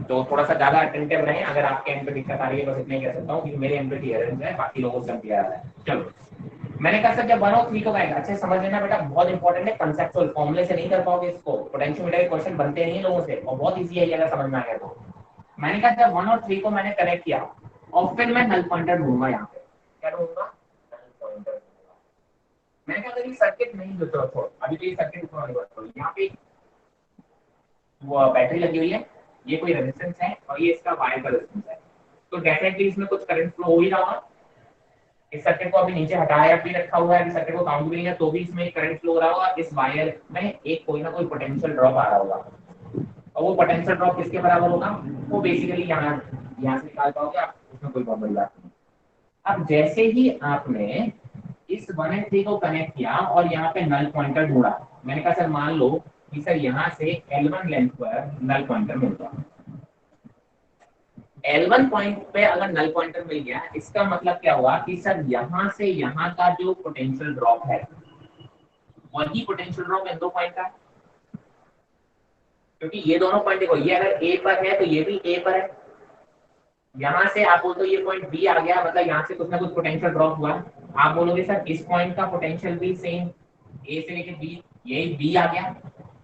तो थोड़ा सा ज्यादा अटेंटिव रहें, अगर आपके एंड पे दिक्कत आ रही है, बस इतना ही कह सकता हूँ कि मेरे एंड पे क्लियरेंस है, बाकी लोगों से क्लियर है। चलो, मैंने कहा सर जब 1 और 3 को कहेगा, अच्छे समझ लेना बेटा, बहुत इंपॉर्टेंट है, कंसेप्चुअल फॉर्मूले से नहीं कर पाओगे इसको, पोटेंशियोमीटर के क्वेश्चन बनते नहीं लोगों से, और बहुत इजी है ये अगर समझ में आ गया तो। मैंने कहा जब 1 और 3 को मैंने कनेक्ट किया और फिर मैं नल पॉइंटर ढूंढूंगा, यहाँ पे क्या ढूंढूंगा, नल पॉइंटर ढूंढूंगा। मैंने कहा अगर ये सर्किट नहीं जो छोड़ अभी तो ये सर्किट यहाँ पे वो बैटरी लगी हुई है, ये कोई रेजिस्टेंस है और ये इसका वायर का रेजिस्टेंस है, तो डेफिनेटली इसमें कुछ करंट फ्लो हो ही रहा होगा। इस सर्किट को अभी नीचे हटाया भी रखा हुआ है, इस सर्किट को काउंट भी नहीं है, तो भी इसमें करंट फ्लो हो रहा होगा। इस वायर में एक कोई ना कोई पोटेंशियल ड्रॉप आ रहा होगा, और वो पोटेंशियल ड्रॉप किसके बराबर होगा, वो बेसिकली यहाँ से निकाल पाओगे आप, उसमें कोई प्रॉब्लम नहीं। अब जैसे ही आपने इस 1 और 3 को कनेक्ट किया और यहाँ पे नल पॉइंटर ढूंढा, मैंने कहा सर मान लो कि सर यहाँ से L1 लेंथ पर नल पॉइंटर मिल गया। L1 पॉइंट पे अगर नल पॉइंटर मिल गया, इसका मतलब क्या हुआ कि सर यहाँ से यहाँ का जो पोटेंशियल ड्रॉप है वही पोटेंशियल ड्रॉप इन दो पॉइंट का है, क्योंकि ये दोनों पॉइंट देखो, ये अगर A पर है तो ये भी A पर है। यहाँ से आप बोलते हो ये पॉइंट B आ गया, मतलब यहाँ से कुछ ना कुछ पोटेंशियल ड्रॉप हुआ। आप बोलोगे सर इस पॉइंट का पोटेंशियल भी सेम, A से लेके B, यही B आ गया,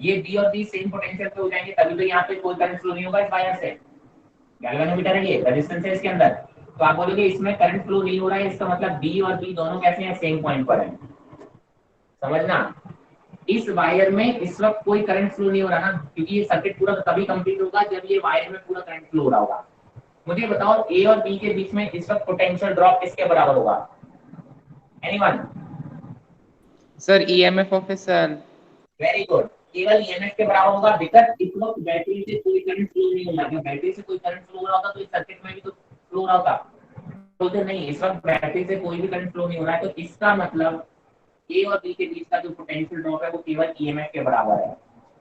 ये B और B सेम पोटेंशियल पे हो जाएंगे, तभी तो यहाँ पे कोई करंट फ्लो नहीं होगा इस वायर से। गैल्वेनोमीटर है, ये रेजिस्टेंस है इसके अंदर, तो आप बोलोगे इसमें करंट फ्लो नहीं हो रहा है, इसका मतलब B और B दोनों कैसे हैं, सेम पॉइंट पर है। समझना, इस वायर में इस वक्त कोई करंट फ्लो नहीं हो रहा ना, क्योंकि ये सर्किट पूरा तभी कंप्लीट होगा जब ये वायर में पूरा करंट फ्लो हो रहा होगा। मुझे बताओ A और B के बीच में इस वक्त पोटेंशियल ड्रॉप किसके बराबर होगा, anyone? Sir EMF of a cell. Very good, केवल ईएमएफ के बराबर होगा, बिकॉज़ इस वक्त बैटरी से कोई करंट फ्लो नहीं हो रहा है। बैटरी से कोई करंट फ्लो हो रहा होता तो इस सर्किट में भी तो फ्लो हो रहा होता, बोलते नहीं इस वक्त बैटरी से कोई भी करंट फ्लो नहीं हो रहा है, तो इसका मतलब A और B के बीच का जो पोटेंशियल ड्रॉप है वो केवल ईएमएफ के बराबर है,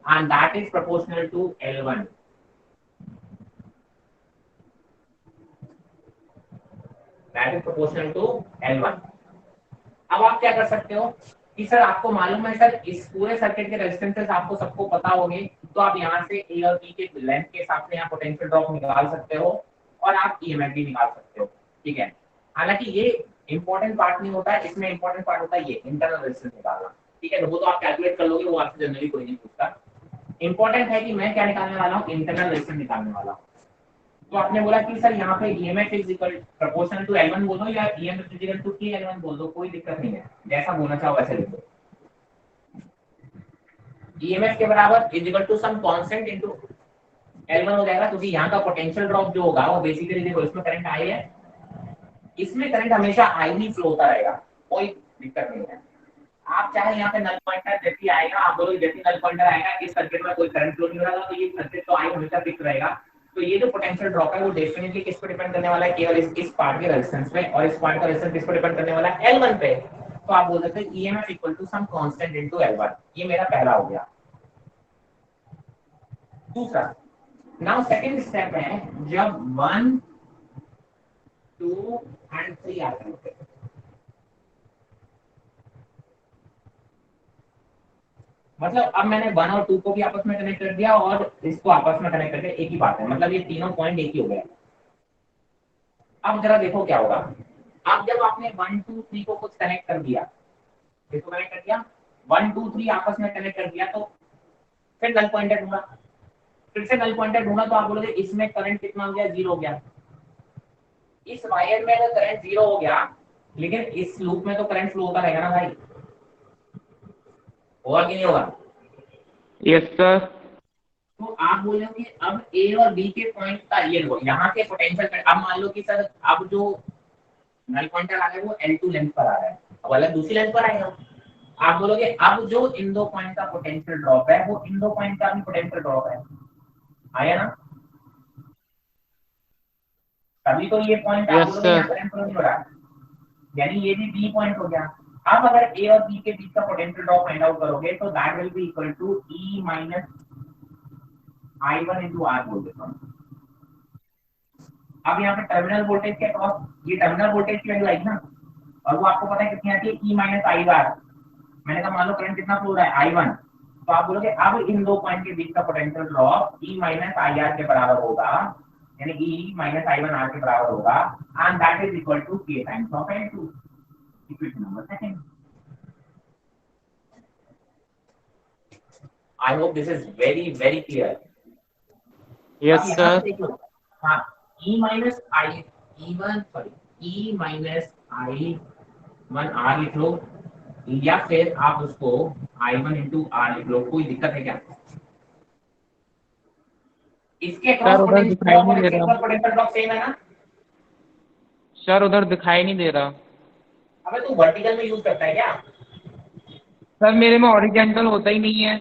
and that is proportional to L1। That is proportional to L1। अब आप क्या कर सकते हो कि सर आपको मालूम है सर इस पूरे सर्किट के रेजिस्टेंसेस आपको सबको पता होंगे, तो आप यहाँ से A और B के लेंथ के हिसाब से यहाँ पोटेंशियल ड्रॉप निकाल सकते हो और आप ईएमएफ भी निकाल सकते हो, ठीक है। हालांकि ये इंपॉर्टेंट पार्ट नहीं होता है, इसमें इंपॉर्टेंट पार्ट होता है ये इंटरनल रेजिस्टेंस निकालना, ठीक है। तो वो तो आप कैलकुलेट कर लोगे, वो आपसे जनरली कोई नहीं पूछता। इंपॉर्टेंट है कि मैं क्या निकालने वाला हूँ, इंटरनल रेजिस्टेंस निकालने वाला हूँ। तो आपने बोला कि सर यहाँ पे EMF is equal proportional to L1 बोलो या EMF is equal to K-L1 बोल दो, कोई दिक्कत नहीं है, जैसा बोलना चाहो वैसे लिख दो। ईएमएफ के बराबर is equal to some constant into L1 हो जाएगा, क्योंकि यहाँ का पोटेंशियल ड्रॉप जो होगा वो बेसिकली देखो इसमें करंट आई है, इसमें करंट हमेशा आई ही फ्लो होता रहेगा, कोई दिक्कत नहीं है। आप चाहे यहाँ पे नल पॉइंटर जैसे आएगा, आप बोलो जैसे नल पॉइंटर आएगा इस सर्किट में कोई करंट फ्लो नहीं हो रहा, तो ये सर्किट तो आई हमेशा फिक्स रहेगा। तो ये जो पोटेंशियल ड्रॉप है वो डेफिनेटली किस पे डिपेंड करने वाला है, केवल इस पार्ट के रेजिस्टेंस पे, और इस पार्ट का रेजिस्टेंस किस पे डिपेंड करने वाला है, L1 पे। तो आप बोल सकते हैं EMF equal to some constant into L1। ये मेरा पहला हो गया। दूसरा, नाउ सेकंड स्टेप है जब 1 2 एंड 3 आते हैं, मतलब अब मैंने 1 और 2 को भी आपस में कनेक्ट कर दिया और इसको आपस में कनेक्ट कर दिया, एक ही बात है, मतलब ये तीनों पॉइंट एक ही हो गए। अब जरा देखो क्या होगा। अब जब आपने 1 2 3 को कुछ कनेक्ट कर दिया, इसको कनेक्ट कर दिया, 1 2 3 आपस में कनेक्ट कर दिया, तो फिर नल पॉइंटर ढूंढा, फिर से नल पॉइंटर ढूंढा, तो आप बोलोगे इसमें करंट कितना हो गया, 0 हो गया। इस वायर में अगर करंट 0 हो गया, लेकिन इस लूप में तो करंट फ्लो होता रहेगा ना भाई, होगा कि नहीं होगा? Yes sir. तो आप बोलोगे अब ए और बी के पॉइंट का ये लो, यहाँ के पोटेंशियल, अब मान लो कि सर अब जो नल पॉइंटर आ रहा है वो L2 लेंथ पर आ रहा है, अब अलग दूसरी लेंथ पर आएगा। आप बोलोगे अब जो इन दो पॉइंट का पोटेंशियल ड्रॉप है वो इन दो पॉइंट का भी पोटेंशियल ड्रॉप है, आया ना? तभी तो ये पॉइंट आप बोलोगे यहाँ करंट फ्लो नहीं हो रहा, यानी ये भी बी पॉइंट हो गया। अब अगर ए और बी के बीच का पोटेंशियल ड्रॉप फाइंड आउट करोगे तो that will be equal to E minus I1 into R बोल देता हूँ। अब यहाँ पे टर्मिनल वोल्टेज के अक्रॉस ये टर्मिनल वोल्टेज की वैल्यू आएगी ना, और वो आपको पता है कितनी आती है, E माइनस I बार। मैंने कहा मान लो करंट कितना फ्लो हो रहा है, I1, तो आप बोलोगे अब इन दो पॉइंट के बीच का potential drop E minus IR के बराबर होगा, यानी E माइनस I1 R के बराबर होगा, and that is equal to K times of L2। Equation number second. I hope this is very very clear. Yes sir. हाँ, E minus I1 sorry E minus I1 R लिख लो, या फिर आप उसको I1 into R लिख लो, कोई दिक्कत है क्या? इसके अक्रॉस सर उधर दिखाई नहीं दे रहा। पोटेंशियल ड्रॉप सेम है ना? सर उधर दिखाई नहीं दे रहा। अबे तू वर्टिकल में यूज करता है क्या? सर मेरे में हॉरिजॉन्टल होता ही नहीं है।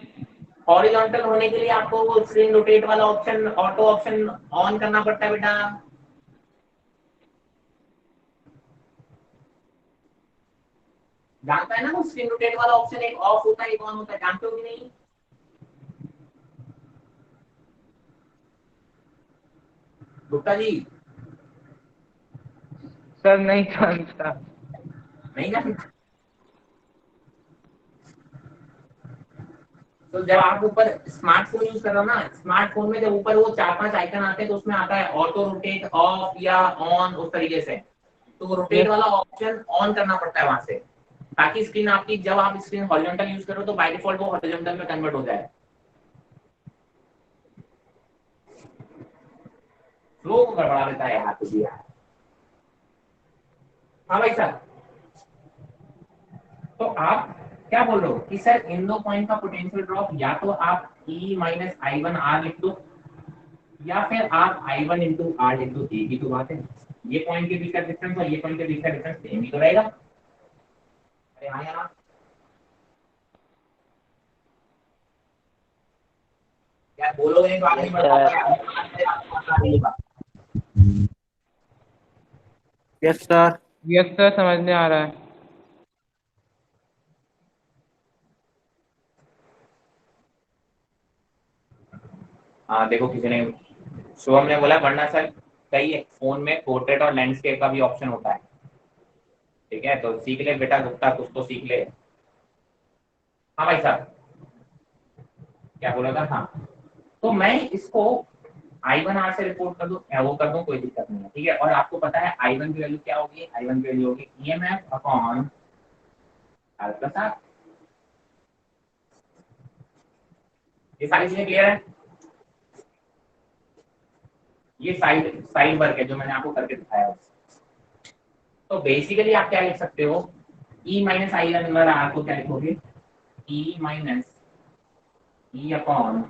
हॉरिजॉन्टल होने के लिए आपको वो स्क्रीन रोटेट वाला ऑप्शन, ऑटो ऑप्शन ऑन करना पड़ता है बेटा। जानता है ना वो स्क्रीन रोटेट वाला ऑप्शन, एक ऑफ होता है एक ऑन होता है, जानते हो कि नहीं? गुप्ता जी सर नहीं जानता। नहीं जानते? तो जब आप ऊपर स्मार्टफोन यूज कर रहे हो ना, स्मार्टफोन में जब ऊपर वो 4-5 आइकन आते हैं तो उसमें आता है ऑटो रोटेट ऑफ या ऑन, उस तरीके से। तो रोटेट वाला ऑप्शन ऑन करना पड़ता है वहां से, ताकि स्क्रीन आपकी, जब आप स्क्रीन हॉरिजॉन्टल यूज करो तो बाय डिफॉल्ट वो हॉरिजॉन्टल में कन्वर्ट हो जाए। फ्लो को गड़बड़ा देता है यार कुछ यार। हाँ भाई साहब, तो आप क्या बोल रहे हो कि सर इन दो पॉइंट का पोटेंशियल ड्रॉप या तो आप E माइनस I1 R लिख दो, या फिर आप I1 इंटू R लिख दो, एक ही तो बात है। ये पॉइंट के बीच का डिस्टेंस और ये पॉइंट के बीच का डिस्टेंस सेम ही तो रहेगा। अरे हाँ यार, यार बोलोगे नहीं तो आगे नहीं बढ़ पाएगा। Yes sir. यस सर, समझ में आ रहा है। हाँ देखो, किसी ने, शुभम ने बोला वरना सर कई फोन में पोर्ट्रेट और लैंडस्केप का भी ऑप्शन होता है, ठीक है? तो सीख ले बेटा गुप्ता, कुछ तो सीख ले। हाँ भाई साहब, क्या बोला था? हाँ, तो मैं इसको I1 R से रिपोर्ट कर दूं, वो कर दूं, कोई दिक्कत नहीं है, ठीक है? और आपको पता है I1 की वैल्यू क्या होगी? I1 की वैल्यू होगी EMF upon R plus R। ये सारी चीजें क्लियर है? ये साइड वर्क है जो मैंने आपको करके दिखाया है। तो बेसिकली आप क्या लिख सकते हो, E माइनस I1 R को क्या लिखोगे? E माइनस E अपॉन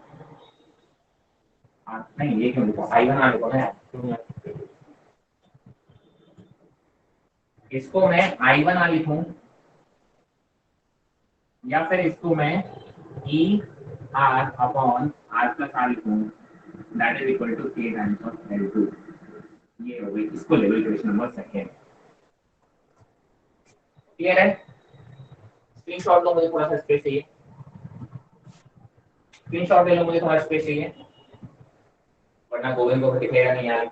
नहीं, ये क्यों लिखो? I1 R लिखो ना, इसको मैं I1 R लिखूं, या फिर इसको मैं E R upon R plus R लिखूं, that is equal to K times of L2। ये हो गई, इसको level equation number second. Clear है? स्क्रीनशॉट लो, मुझे थोड़ा सा स्पेस चाहिए, स्क्रीनशॉट ले लो, मुझे थोड़ा स्पेस चाहिए, वरना गोविंद को दिखेगा नहीं यार।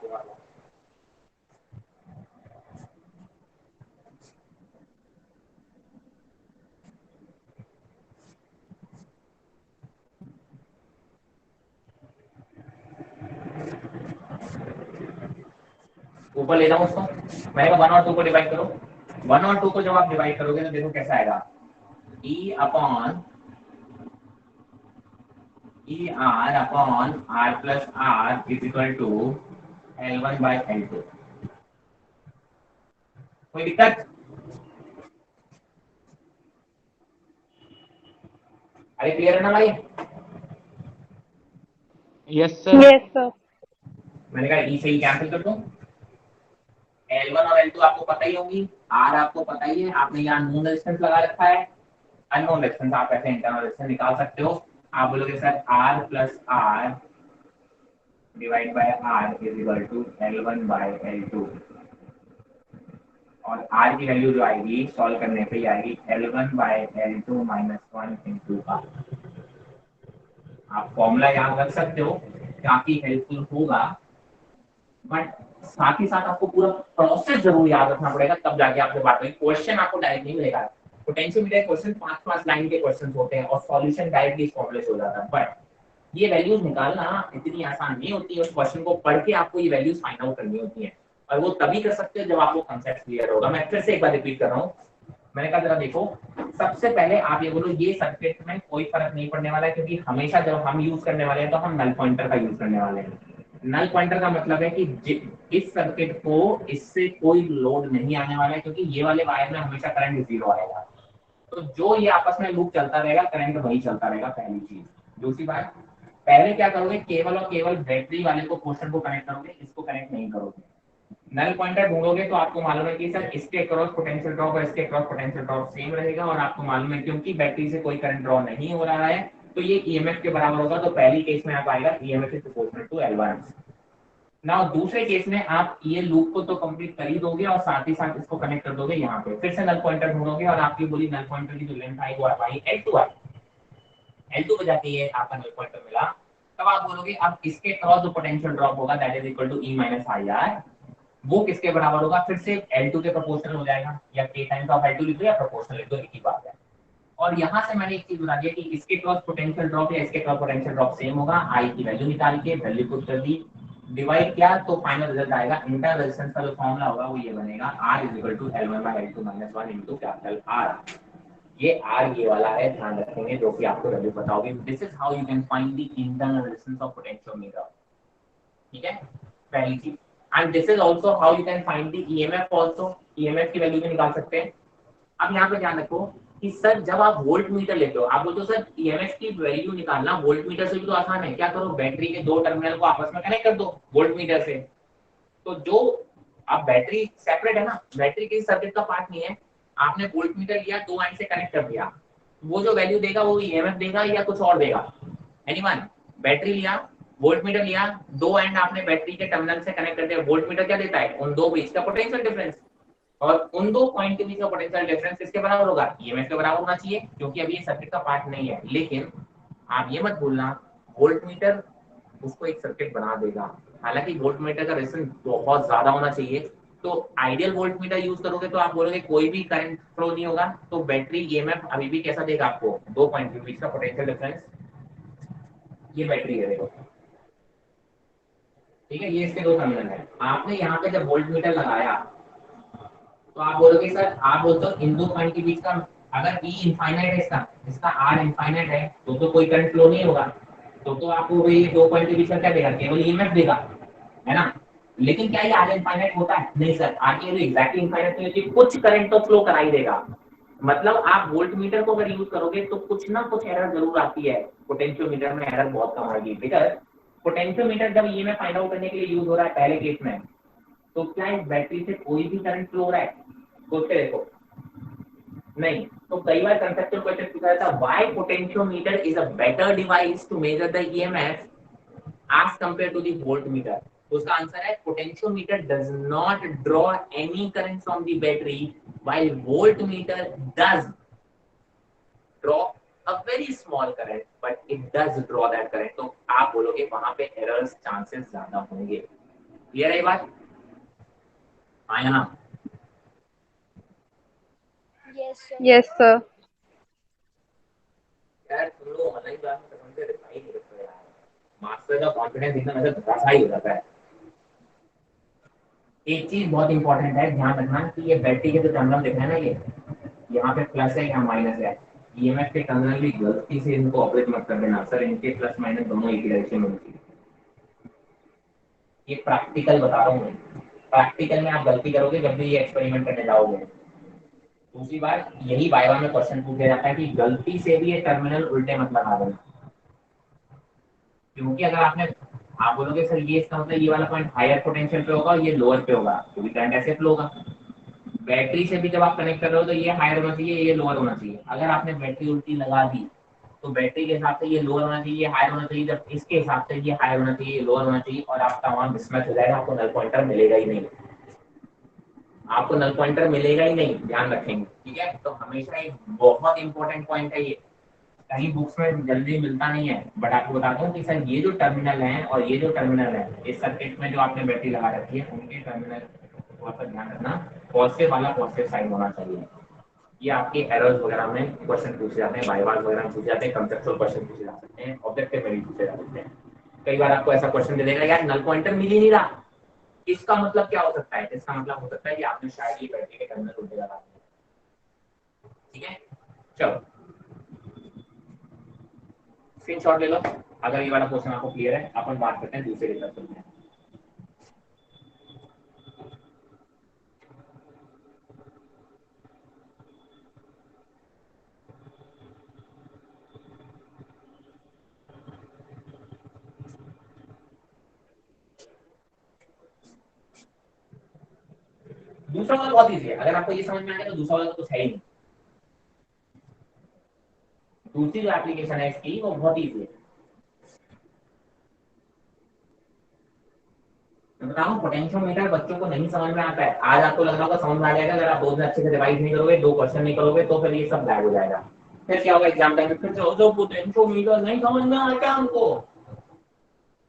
ऊपर ले जाओ उसको, मैंने कहा 1 और 2 को डिवाइड करो। 1 और 2 को जब आप डिवाइड करोगे तो देखो कैसा आएगा, E upon R plus R is equal to L1 by L2। कोई दिक्कत? अरे क्लियर है ना भाई? Yes sir. Yes sir. मैंने कहा E से ही कैंसिल कर दूं। L1 और L2 आपको पता ही होगी, R आपको पता ही है, आपने यहाँ नोन रेजिस्टेंस लगा रखा है, अननोन रेजिस्टेंस आप ऐसे इंटरनल रेजिस्टेंस निकाल सकते हो। आप बोलोगे sir R plus R divide by R is equal to L1 by L2, और R की वैल्यू जो आएगी सॉल्व करने पे आएगी L1 by L2 minus 1 into R। आप फॉर्मूला याद रख सकते हो, काफी हेल्पफुल होगा, बट साथ ही साथ आपको पूरा प्रोसेस जरूर याद रखना पड़ेगा, तब जाके आपसे बात होगी। क्वेश्चन आपको डायरेक्ट नहीं मिलेगा, पोटेंशियोमीटर क्वेश्चन 5 लाइन के क्वेश्चन होते हैं और सॉल्यूशन डायरेक्टली इस फॉर्मूले से हो जाता है, बट ये वैल्यूज निकालना इतनी आसान नहीं होती है। उस क्वेश्चन को पढ़ के आपको ये वैल्यूज फाइंड आउट करनी होती है, और वो तभी कर सकते हो जब आपको कांसेप्ट क्लियर होगा। मैं फिर से एक बार रिपीट कर रहा हूँ, मैंने कहा जरा देखो, सबसे पहले आप ये बोलो ये सर्किट में कोई फर्क नहीं पड़ने वाला है, क्योंकि हमेशा जब हम यूज करने वाले हैं तो हम नल पॉइंटर का यूज करने वाले हैं। नल पॉइंटर का मतलब है कि इस सर्किट को इससे कोई लोड नहीं आने वाला है, क्योंकि ये वाले वायर में हमेशा करंट 0 आएगा, तो जो ये आपस में लूप चलता रहेगा करंट वही चलता रहेगा, पहली चीज। दूसरी बात, पहले क्या करोगे, केवल और केवल बैटरी वाले को पोर्शन को कनेक्ट करोगे, इसको कनेक्ट नहीं करोगे। नल पॉइंटर ढूंढोगे तो आपको मालूम है कि सर इसके अक्रॉस पोटेंशियल ड्रॉप और इसके अक्रॉस पोटेंशियल ड्रॉप सेम रहेगा, और आपको मालूम है क्योंकि बैटरी से कोई करंट ड्रॉ नहीं हो रहा है तो ये ईएमएफ के बराबर होगा, तो पहली केस में आप आएगा EMF is proportional to L1। Now दूसरे केस में आप ये लूप को तो कंप्लीट कर ही दोगे और साथ ही साथ इसको कनेक्ट कर दोगे यहाँ पे, फिर से नल पॉइंटर ढूंढोगे और आपकी बोली नल पॉइंटर की जो लेंथ आई वो आई L2 आई, L2 पे जाके ये आपका नल पॉइंटर मिला, तब आप बोलोगे अब इसके क्रॉस जो पोटेंशियल ड्रॉप होगा that is equal to E minus IR, वो किसके बराबर होगा, फिर से L2 के प्रोपोर्शनल हो जाएगा, या K टाइम्स ऑफ L2 लिख दो या प्रोपोर्शनल लिख दो, एक ही बात है। और यहाँ से मैंने एक चीज बता दिया कि इसके क्रॉस पोटेंशियल ड्रॉप या इसके क्रॉस पोटेंशियल ड्रॉप सेम होगा, I की वैल्यू निकाल के वैल्यू पुट कर दी, डिवाइड किया तो फाइनल रिजल्ट आएगा। इंटरनल रेजिस्टेंस का जो फॉर्मूला होगा वो ये बनेगा, R is equal to L1 by L2 minus 1 into capital R। ये R ये वाला है, ध्यान रखेंगे, जो कि आपको वैल्यू पता होगी। This is how you can find the internal resistance of potentiometer, ठीक है, पहली चीज। And this is also how you can find the EMF also, EMF की वैल्यू भी निकाल सकते हैं। अब यहाँ पे ध्यान रखो कि सर जब आप वोल्ट मीटर लेते हो, आप बोलते हो सर ईएमएफ की वैल्यू निकालना वोल्ट मीटर से भी तो आसान है, क्या करो बैटरी के दो टर्मिनल को आपस में कनेक्ट कर दो वोल्ट मीटर से, तो जो अब बैटरी सेपरेट है ना, बैटरी किसी सर्किट का पार्ट नहीं है, आपने वोल्ट मीटर लिया, दो एंड से कनेक्ट कर दिया, वो जो वैल्यू देगा वो ईएमएफ देगा या कुछ और देगा, एनीवन। बैटरी लिया, वोल्ट मीटर लिया, दो एंड आपने बैटरी के टर्मिनल से कनेक्ट कर दिया, वोल्ट मीटर क्या देता है, उन दो बीच का पोटेंशियल डिफरेंस, और उन दो पॉइंट के बीच का पोटेंशियल डिफरेंस किसके बराबर होगा, ईएमएफ के बराबर होना चाहिए, क्योंकि अभी ये सर्किट का पार्ट नहीं है। लेकिन आप ये मत भूलना वोल्ट मीटर उसको एक सर्किट बना देगा, हालांकि वोल्ट मीटर का रेजिस्टेंस बहुत ज्यादा होना चाहिए, तो आइडियल वोल्ट मीटर यूज करोगे तो आप बोलोगे कोई भी करंट फ्लो नहीं होगा, तो बैटरी ईएमएफ अभी भी कैसा देगा आपको, दो पॉइंट के बीच का पोटेंशियल डिफरेंस, ये बैटरी है देखो, ठीक है, ये इसके दो टर्मिनल है। आपने यहाँ पे जब वोल्ट मीटर लगाया तो आप बोलोगे सर, आप बोलते हो इन दो पॉइंट के बीच का अगर E इनफाइनाइट है, इसका R इनफाइनाइट है, तो कोई करंट फ्लो नहीं होगा, तो आपको ये दो पॉइंट के बीच का क्या देगा, केवल ईएमएफ देगा, है ना। लेकिन क्या ये R इनफाइनाइट होता है, नहीं सर, R की वैल्यू एग्जैक्टली इनफाइनाइट नहीं होती, कुछ करंट तो फ्लो करा ही देगा। मतलब आप वोल्ट मीटर को अगर यूज करोगे तो कुछ ना कुछ एरर जरूर आती है, पोटेंशियोमीटर में एरर बहुत कम आएगी, बिकॉज़ पोटेंशियोमीटर जब ईएमएफ फाइंड आउट करने के लिए यूज हो रहा है पहले केस में, तो क्या इस बैटरी से कोई भी करंट फ्लो हो रहा है, सोच के देखो, नहीं। तो कई बार कंसेप्चुअल क्वेश्चन पूछा जाता है, why potentiometer is a better device to measure the EMF as compared to the voltmeter, तो उसका आंसर है potentiometer does not draw any current from the battery while voltmeter does, draw a very small current but it does draw that current, तो आप बोलोगे वहां पे errors chances ज्यादा होंगे। क्लियर है ये बात? हाँ या ना? Yes, sir. Yes sir. यार तुम लोग ऑनलाइन क्लास में कसम से रिप्लाई नहीं करते यार, मास्टर का कॉन्फिडेंस एकदम ऐसे थोड़ा सा ही हो जाता है। एक चीज बहुत इंपॉर्टेंट है, ध्यान रखना कि ये बैटरी के जो टर्मिनल दिख रहे हैं ना, ये यहाँ पे प्लस है यहाँ माइनस है, ईएमएफ के टर्मिनल भी गलती से इनको ऑपरेट मत कर देना सर, इनके प्लस माइनस दोनों एक ही डायरेक्शन में होती है। ये प्रैक्टिकल बता रहा हूँ मैं, प्रैक्टिकल में आप गलती करोगे जब भी ये एक्सपेरिमेंट करने जाओगे। दूसरी बात, यही वाइवा में क्वेश्चन पूछा जाता है कि गलती से भी ये टर्मिनल उल्टे मत लगा देना, क्योंकि अगर आपने आप बोलोगे सर ये इसका मतलब ये वाला पॉइंट हायर पोटेंशियल पे होगा और ये लोअर पे होगा, क्योंकि करंट ऐसे फ्लो होगा। बैटरी से भी जब आप कनेक्ट कर रहे हो तो ये हायर होना चाहिए, ये लोअर होना चाहिए। अगर आपने बैटरी उल्टी लगा दी तो बैटरी के हिसाब से ये लोअर होना चाहिए, ये हायर होना चाहिए, जब इसके हिसाब से ये हायर होना चाहिए, लोअर होना चाहिए, और आपका वहां मिसमैच हो जाएगा, आपको नल पॉइंटर मिलेगा ही नहीं, आपको नल पॉइंटर मिलेगा ही नहीं, ध्यान रखेंगे। ठीक है, तो हमेशा एक बहुत इंपॉर्टेंट पॉइंट है ये, कहीं बुक्स में जल्दी मिलता नहीं है, बट आपको बताता हूँ कि सर ये जो टर्मिनल है और ये जो टर्मिनल है इस सर्किट में जो आपने बैटरी लगा रखी है उनके टर्मिनल थोड़ा सा ध्यान रखना, पॉजिटिव वाला पॉजिटिव साइड होना चाहिए। ये आपके एरर्स वगैरह में क्वेश्चन पूछे जाते हैं, बाईवार वगैरह में पूछे जाते हैं, कंसेप्चुअल क्वेश्चन पूछे जा सकते हैं, ऑब्जेक्टिव में भी पूछे जा सकते हैं। कई बार आपको ऐसा क्वेश्चन दे देगा यार नल पॉइंटर मिल ही नहीं रहा, इसका मतलब क्या हो सकता है? इसका मतलब हो सकता है कि आपने शायद ये बैटरी के टर्मिनल उल्टे लगा दिए। ठीक है, चलो स्क्रीनशॉट ले लो अगर ये वाला क्वेश्चन आपको क्लियर है। अपन बात करते हैं दूसरे की तरफ चलते हैं। दूसरा वाला बहुत इजी है, अगर आपको ये समझ में आ गया तो दूसरा वाला तो कुछ है ही नहीं। दूसरी जो एप्लीकेशन है इसकी वो बहुत इजी है। मैं बताऊं पोटेंशियोमीटर बच्चों को नहीं समझ में आता है, आज आपको लग रहा होगा समझ में आ जाएगा, अगर आप 2 दिन अच्छे से रिवाइज नहीं करोगे, 2 क्वेश्चन नहीं करोगे तो फिर ये सब बैग हो जाएगा। फिर क्या होगा एग्जाम टाइम में, फिर जो पोटेंशियोमीटर नहीं समझ में आता हमको,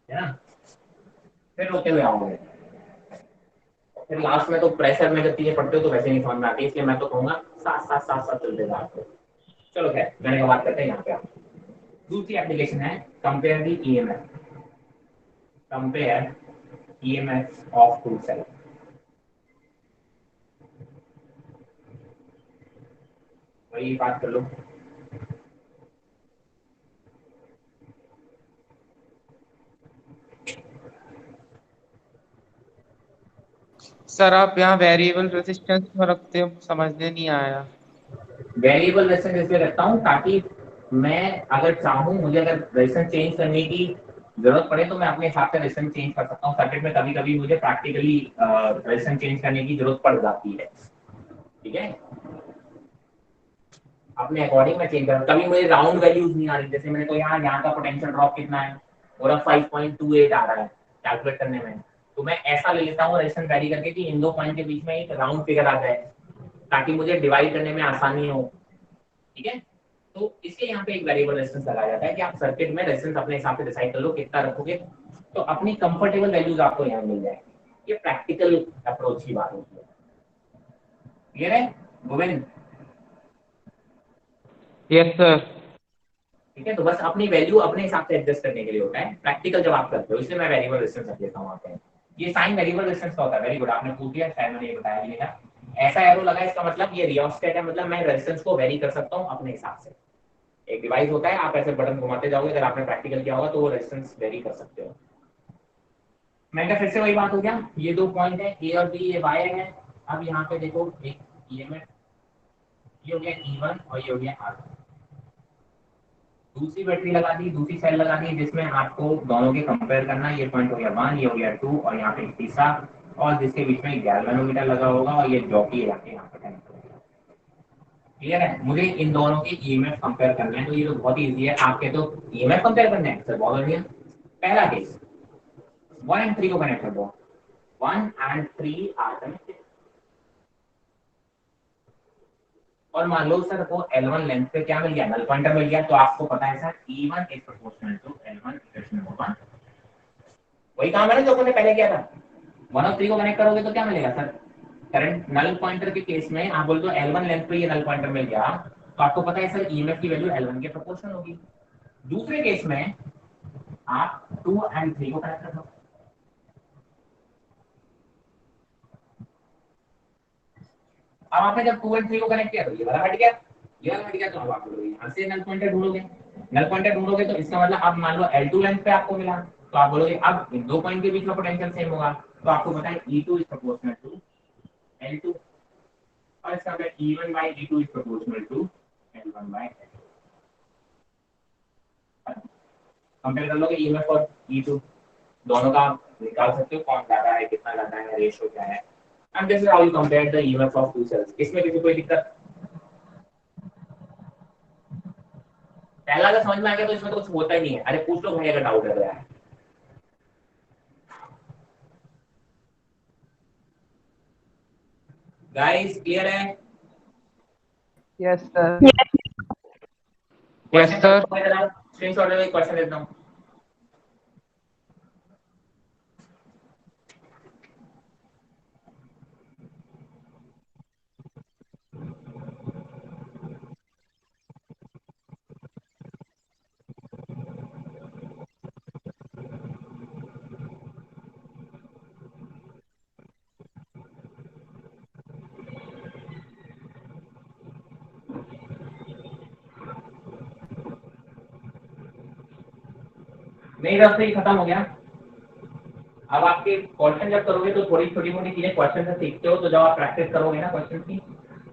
है ना, फिर रोते हुए आओगे। फिर लास्ट में तो प्रेशर में जब चीजें पढ़ते हो तो वैसे नहीं समझ में आती, इसलिए मैं तो कहूंगा साथ साथ साथ साथ चलते जा आपको। चलो खैर मैंने का बात करते हैं यहाँ पे। आप दूसरी एप्लीकेशन है compare the EMF, compare EMF of two cell. वही बात कर लो। सर आप यहाँ वेरिएबल रेजिस्टेंस में रखते हो, समझने नहीं आया। वेरिएबल रेजिस्टेंस इसलिए रखता हूँ ताकि मैं अगर चाहूँ, मुझे अगर रेजिस्टेंस चेंज करने की जरूरत पड़े तो मैं अपने हिसाब से रेजिस्टेंस चेंज कर सकता हूँ। सर्किट में कभी कभी मुझे प्रैक्टिकली रेजिस्टेंस चेंज करने की जरूरत पड़ जाती है। ठीक है, अपने अकॉर्डिंग मैं चेंज करूँ। कभी मुझे राउंड वैल्यूज नहीं आ रही, जैसे मैंने तो यहाँ का पोटेंशियल ड्रॉप कितना है और अब 5.28 आ रहा है कैलकुलेट करने में, तो मैं ऐसा ले लेता हूँ रेजिस्टेंस वैरी करके कि इन दो पॉइंट के बीच में एक राउंड फिगर आ जाए ताकि मुझे डिवाइड करने में आसानी हो। ठीक है, तो इसलिए यहाँ पे एक वेरिएबल रेजिस्टेंस लगाया जाता है कि आप सर्किट में रेजिस्टेंस अपने हिसाब से डिसाइड कर लो कितना रखोगे, तो अपनी कंफर्टेबल वैल्यूज आपको यहाँ मिल जाएगी। ये प्रैक्टिकल अप्रोच की बात होती है। क्लियर है गोविंद? Yes sir. ठीक है, तो बस अपनी वैल्यू अपने हिसाब से एडजस्ट करने के लिए होता है प्रैक्टिकल जब आप करते हो, इसलिए मैं वेरिएबल रेजिस्टेंस रख देता हूँ वहाँ पे। ये साइन वेरिएबल रेजिस्टेंस का होता है। वेरी गुड, आपने पूछ लिया, शायद मैंने ये बताया नहीं था। ऐसा एरो लगा, इसका मतलब ये रियोस्टेट है, मतलब मैं रेजिस्टेंस को वेरी कर सकता हूँ अपने हिसाब से। एक डिवाइस होता है, आप ऐसे बटन घुमाते जाओगे, अगर आपने प्रैक्टिकल किया होगा तो वो रेजिस्टेंस वेरी कर सकते हो। मैं फिर से वही बात हो गया, ये 2 पॉइंट है ए और बी, ये वायर है। अब यहाँ पे देखो एक ईएमएफ, ये हो गया E1 और ये हो गया R2। दूसरी बैटरी लगा दी, दूसरी सेल लगा दी, जिसमें आपको दोनों के कंपेयर करना। ये पॉइंट हो गया 1, ये हो गया 2 और यहाँ पे तीसरा, और जिसके बीच में गैल्वेनोमीटर लगा होगा और ये जॉकी है यहाँ पे कनेक्ट होगा। क्लियर है? मुझे इन दोनों के ईएमएफ कंपेयर करना है, तो ये तो बहुत इजी है। आपके तो ईएमएफ कंपेयर करना है सर, बहुत बढ़िया। पहला केस 1 and 3 को कनेक्ट कर दो, 1 and 3 आर कनेक्टेड। और मान लो सर वो L1 लेंथ पे क्या मिल गया, नल पॉइंटर मिल गया, तो आपको पता है sir E1 is proportional to L1 equation होगा। वही काम है ना जो हमने पहले किया था। 1 और 3 को कनेक्ट करोगे तो क्या मिलेगा सर, करंट नल पॉइंटर के केस में आप बोल दो L1 लेंथ पे ये नल पॉइंटर मिल गया, तो आपको पता है सर ईएमएफ की वैल्यू L1 के प्रोपोर्शनल होगी। दूसरे केस में आप 2 एंड 3 को कनेक्ट कर दो, अब आपने जब 2 एंड 3 को कनेक्ट किया तो ये वाला हट गया, ये वाला हट गया, तो अब आप लोग यहाँ से नल पॉइंटर ढूंढोगे। नल पॉइंटर ढूंढोगे तो इसका मतलब अब मान लो L2 लेंथ पे आपको मिला, तो आप बोलोगे अब इन दो पॉइंट के बीच में पोटेंशियल सेम होगा, तो आपको पता है E2 is proportional to L2, और इसका मतलब E1 by E2 is proportional to L1 by L2। Compare कर लोगे ईएमएफ और E2, दोनों का आप निकाल सकते हो कौन ज्यादा है, कितना ज्यादा है, रेशियो क्या है। And this is how you compare the EMF of two cells. इसमें किसी कोई दिक्कत, पहला अगर समझ में आ गया तो इसमें तो कुछ होता ही नहीं है। अरे पूछ लो भाई अगर डाउट लग रहा है। गाइस क्लियर है? Yes sir. Yes question sir. Screenshot ले, क्वेश्चन देता हूं। मेरी तरफ से ही खत्म हो गया। अब आपके क्वेश्चन जब करोगे तो थोड़ी छोटी मोटी चीजें क्वेश्चन से सीखते हो, तो जब आप प्रैक्टिस करोगे ना क्वेश्चन की,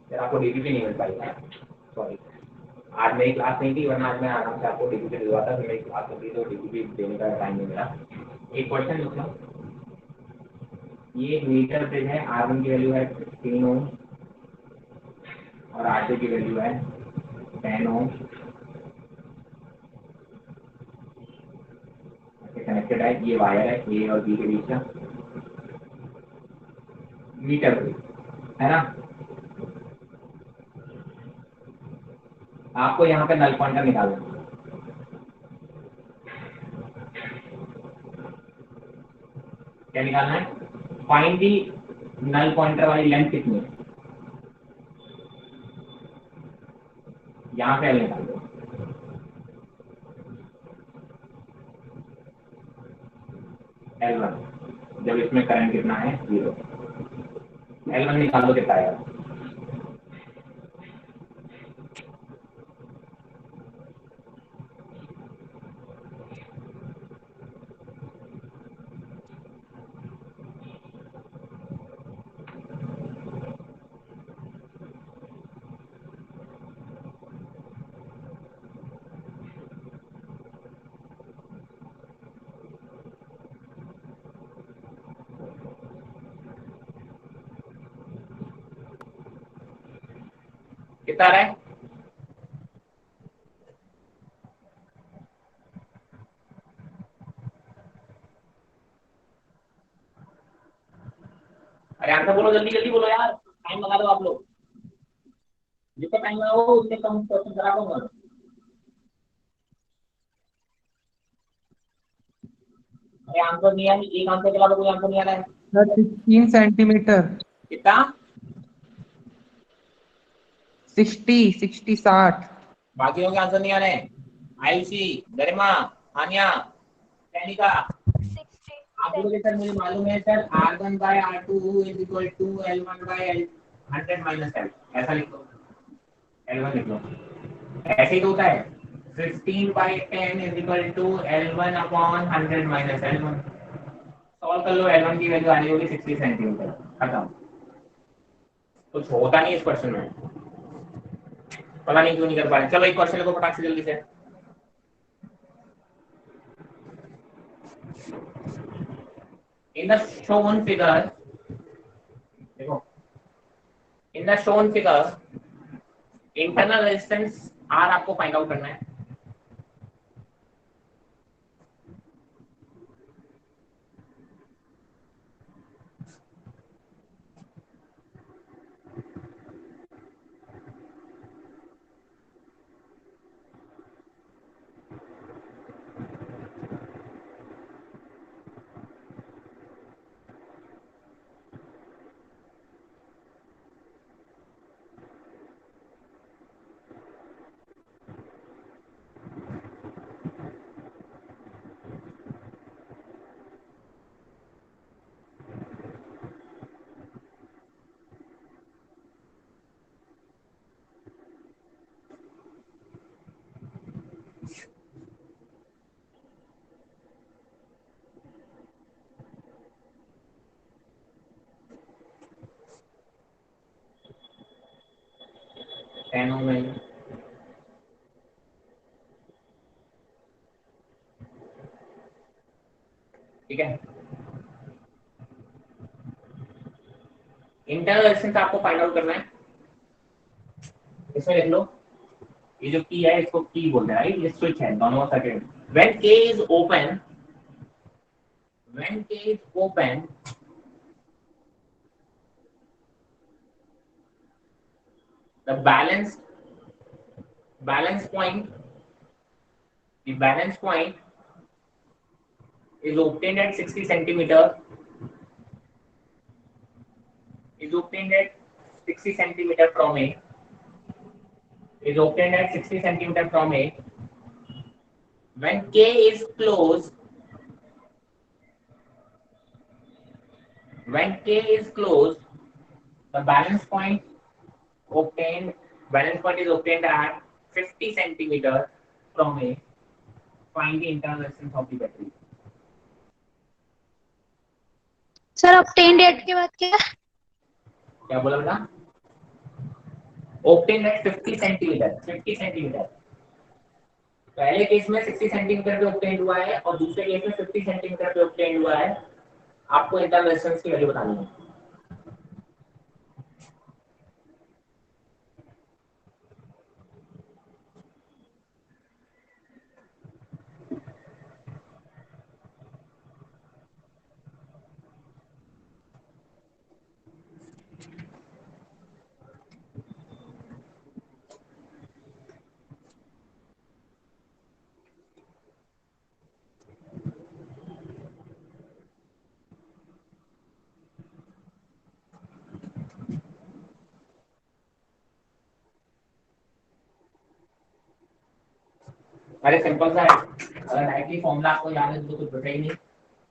फिर आपको डीबीपी नहीं मिल पाएगा। सॉरी, आज मेरी क्लास नहीं थी, वरना आज मैं आराम से आपको डीबीपी दिलवाता, फिर मेरी क्लास होती तो डीबीपी देने का टाइम नहीं मिला। एक क्वेश्चन लिख लो, ये मीटर ब्रिज है, R1 की वैल्यू है 15 ओम और R2 की वैल्यू है 10 ओम, कनेक्टेड है, ये वायर है ए और बी के बीच का, मीटर ब्रिज है ना। आपको यहाँ पे नल पॉइंटर निकालना है। क्या निकालना है? फाइंड दी नल पॉइंटर वाली लेंथ कितनी है, यहाँ पे एल निकाल दो। L1 जब इसमें करंट कितना है 0, L1 निकाल दो कितना आएगा। कितना आ रहा है? अरे आंसर बोलो, जल्दी जल्दी बोलो यार, टाइम लगा दो आप लोग, जितना टाइम लगाओ उतने कम क्वेश्चन करा दूंगा। अरे आंसर नहीं है, एक आंसर के अलावा कोई आंसर नहीं आ रहा है। Sir 16 centimetre. कितना? 60 बाकियों के आंसर नहीं आ रहे हैं। आयुषी, गरिमा, आन्या, सैनिका, आप बोलोगे सर मुझे मालूम है sir R1 by R2 is equal to L1 by L 100 minus L, ऐसा लिख लो, L1 लिख लो, ऐसे ही तो होता है। 15 by 10 is equal to L1 upon 100 minus L1। Solve कर लो, L1 की वैल्यू आनी होगी 60 सेंटीमीटर, खत्म। कुछ होता नहीं इस क्वेश्चन में, पता नहीं क्यों नहीं कर पा रहे। चलो एक क्वेश्चन लिखो फटाक से जल्दी से। In the shown figure, देखो, in the shown figure, internal resistance R आपको फाइंड आउट करना है। 10 ओम है। ठीक है, इंटरनल रेजिस्टेंस आपको फाइंड आउट करना है। इसमें लिख लो, ये जो की है इसको की बोलते हैं, राइट? ये स्विच है दोनों सर्किट। व्हेन के इज ओपन, व्हेन के is open, the balance point, the balance point is obtained at 60 centimeter, is obtained at 60 centimeter from A, is obtained at 60 centimeter from A. When K is closed, when K is closed, the balance point is obtained at 50 centimeter from A. Find the internal resistance of the battery. Sir obtained at के बाद क्या बोला बेटा? obtained at 50 centimetre, 50 centimetre. पहले case में 60 centimetre पे obtained हुआ है और दूसरे केस में 50 सेंटीमीटर पे obtained हुआ है। आपको इंटरनल रेजिस्टेंस की वैल्यू बतानी है। अरे सिंपल सा है, अगर डायरेक्टली फॉर्मूला आपको याद है तो कुछ बचा ही नहीं।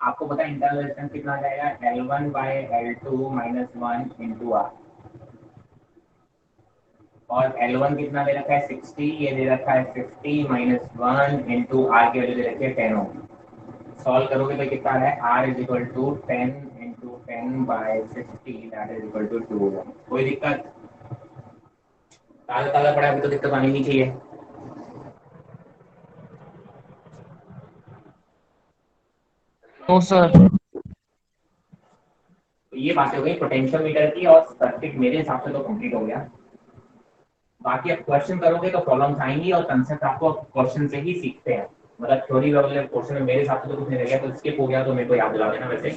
आपको पता है इंटरनल रेजिस्टेंस कितना आ जाएगा, L1 by L2 minus 1 into R। और L1 कितना दे रखा है 60, ये दे रखा है 50 minus 1 into R की वैल्यू दे रखी है 10 ओम। सॉल्व करोगे तो कितना है, R is equal to 10 into 10 by 50, that is equal to 2 ओम। कोई दिक्कत? ताज़ा ताज़ा पड़ा अभी तो दिक्कत आनी नहीं चाहिए। No sir. तो ये बात हो गई पोटेंशियल मीटर की, और सर्किट मेरे हिसाब से तो कंप्लीट हो गया। बाकी आप क्वेश्चन करोगे तो प्रॉब्लम्स आएंगी, और कंसेप्ट आपको क्वेश्चन से ही सीखते हैं। मतलब थ्योरी वाले पोर्शन में मेरे हिसाब से तो कुछ नहीं रह गया, तो स्किप हो गया तो मेरे को याद दिला देना। वैसे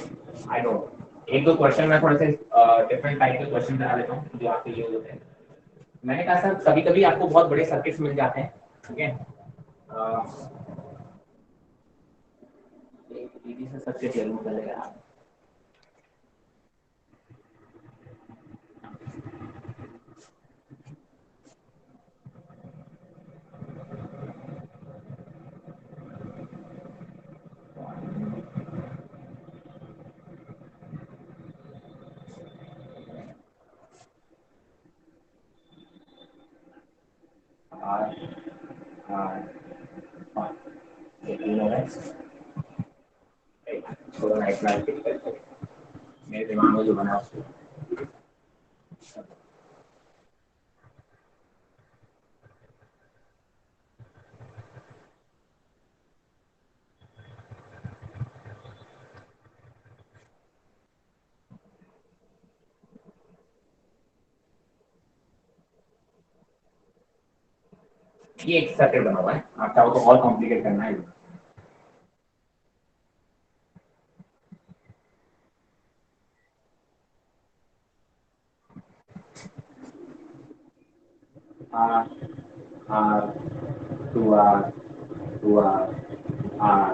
आई डोंट, एक दो क्वेश्चन में थोड़े से डिफरेंट टाइप के क्वेश्चन बना लेता हूँ जो आपके यूज होते हैं। मैंने कहा सर कभी कभी आपको बहुत बड़े सर्किट्स मिल जाते हैं, ठीक है, दीदी से सर्किट जरूर चलेगा। मेरे दिमाग में जो बना उसको ये एक सर्किट बना हुआ है, आप चाहो तो और कॉम्प्लिकेट करना है। R, R, 2R, 2R, R,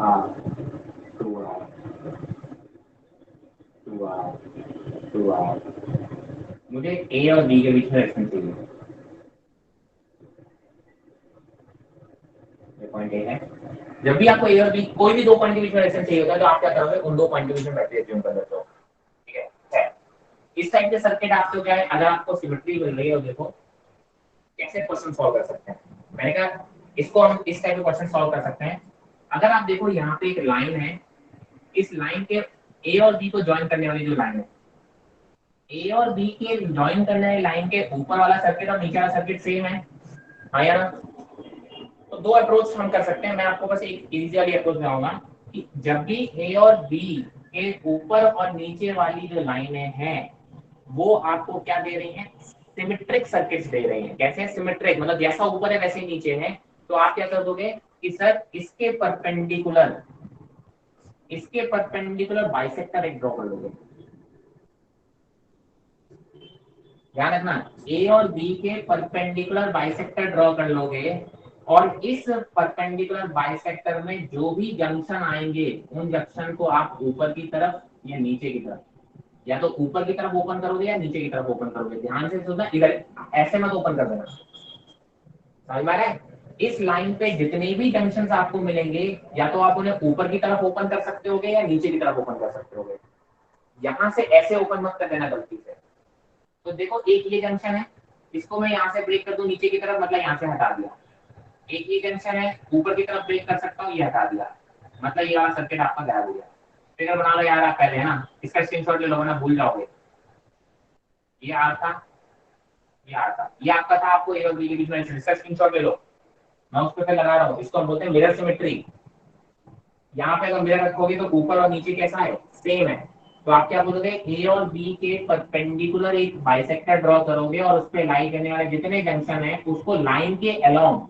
R, 2R, 2R, 2R। मुझे A और B के बीच में रेजिस्टेंस चाहिए। ये पॉइंट A है। जब भी आपको A और B कोई भी दो पॉइंट के बीच में रेजिस्टेंस चाहिए होता है तो आप क्या करोगे, उन दो पॉइंट के बीच में बैटरी एज्यूम कर लेते हो। ठीक है, इस टाइप के सर्किट आपको क्या है, अगर आपको सिमेट्री मिल रही है, देखो कैसे क्वेश्चन सॉल्व कर सकते हैं। मैंने कहा इसको हम इस टाइप के क्वेश्चन सॉल्व कर सकते हैं। अगर आप देखो यहाँ पे एक लाइन है, इस लाइन के A और B को ज्वाइन करने वाली जो लाइन है, ए और बी के ज्वाइन करने वाली लाइन के ऊपर वाला सर्किट और नीचे वाला सर्किट सेम है, हाँ या ना? तो दो अप्रोच हम कर सकते हैं, मैं आपको बस एक इजी वाली अप्रोच बताऊंगा कि जब भी ए और बी के ऊपर और नीचे वाली जो लाइनें हैं वो आपको क्या दे रही हैं, सिमेट्रिक सर्किट्स दे रही हैं। कैसे सिमेट्रिक, मतलब जैसा ऊपर है वैसे नीचे है। तो आप क्या कर दोगे कि सर इसके परपेंडिकुलर बाइसेक्टर एक ड्रॉ कर लोगे। ध्यान रखना, ए और बी के परपेंडिकुलर बाइसेक्टर ड्रॉ कर लोगे और इस परपेंडिकुलर बाइसेक्टर में जो भी जंक्शन आएंगे उन जंक्शन को आप ऊपर की तरफ या नीचे की तरफ, या तो ऊपर की तरफ ओपन करोगे या नीचे की तरफ ओपन करोगे। ध्यान से सुनना, इधर ऐसे मत ओपन कर देना, समझ में आ रहा है? इस लाइन पे जितने भी जंक्शंस आपको मिलेंगे या तो आप उन्हें ऊपर की तरफ ओपन कर सकते होगे या नीचे की तरफ ओपन कर सकते होगे। यहां से ऐसे ओपन मत कर देना गलती से। तो देखो एक ये जंक्शन है, इसको मैं यहाँ से ब्रेक कर दूं नीचे की तरफ, मतलब यहाँ से हटा दिया। एक ये जंक्शन है, ऊपर की तरफ ब्रेक कर सकता हूँ, ये हटा दिया, मतलब ये वाला सर्किट आपका गायब हो गया। फिगर बना लो यार आप पहले, है ना, इसका स्क्रीनशॉट ले लो वरना भूल जाओगे। ये आर था, ये आर था, ये आपका था, आपको ए और बी के बीच में इसका स्क्रीनशॉट ले लो। मैं उस पे लगा रहा हूँ, इसको हम बोलते हैं मिरर सिमेट्री। यहाँ पे अगर मिरर रखोगे तो ऊपर और नीचे कैसा है, सेम है। तो आप क्या बोलोगे, ए और बी के परपेंडिकुलर एक बाइसेक्टर ड्रॉ करोगे और उस पे लाई करने वाले जितने जंक्शन है उसको लाइन के अलोंग,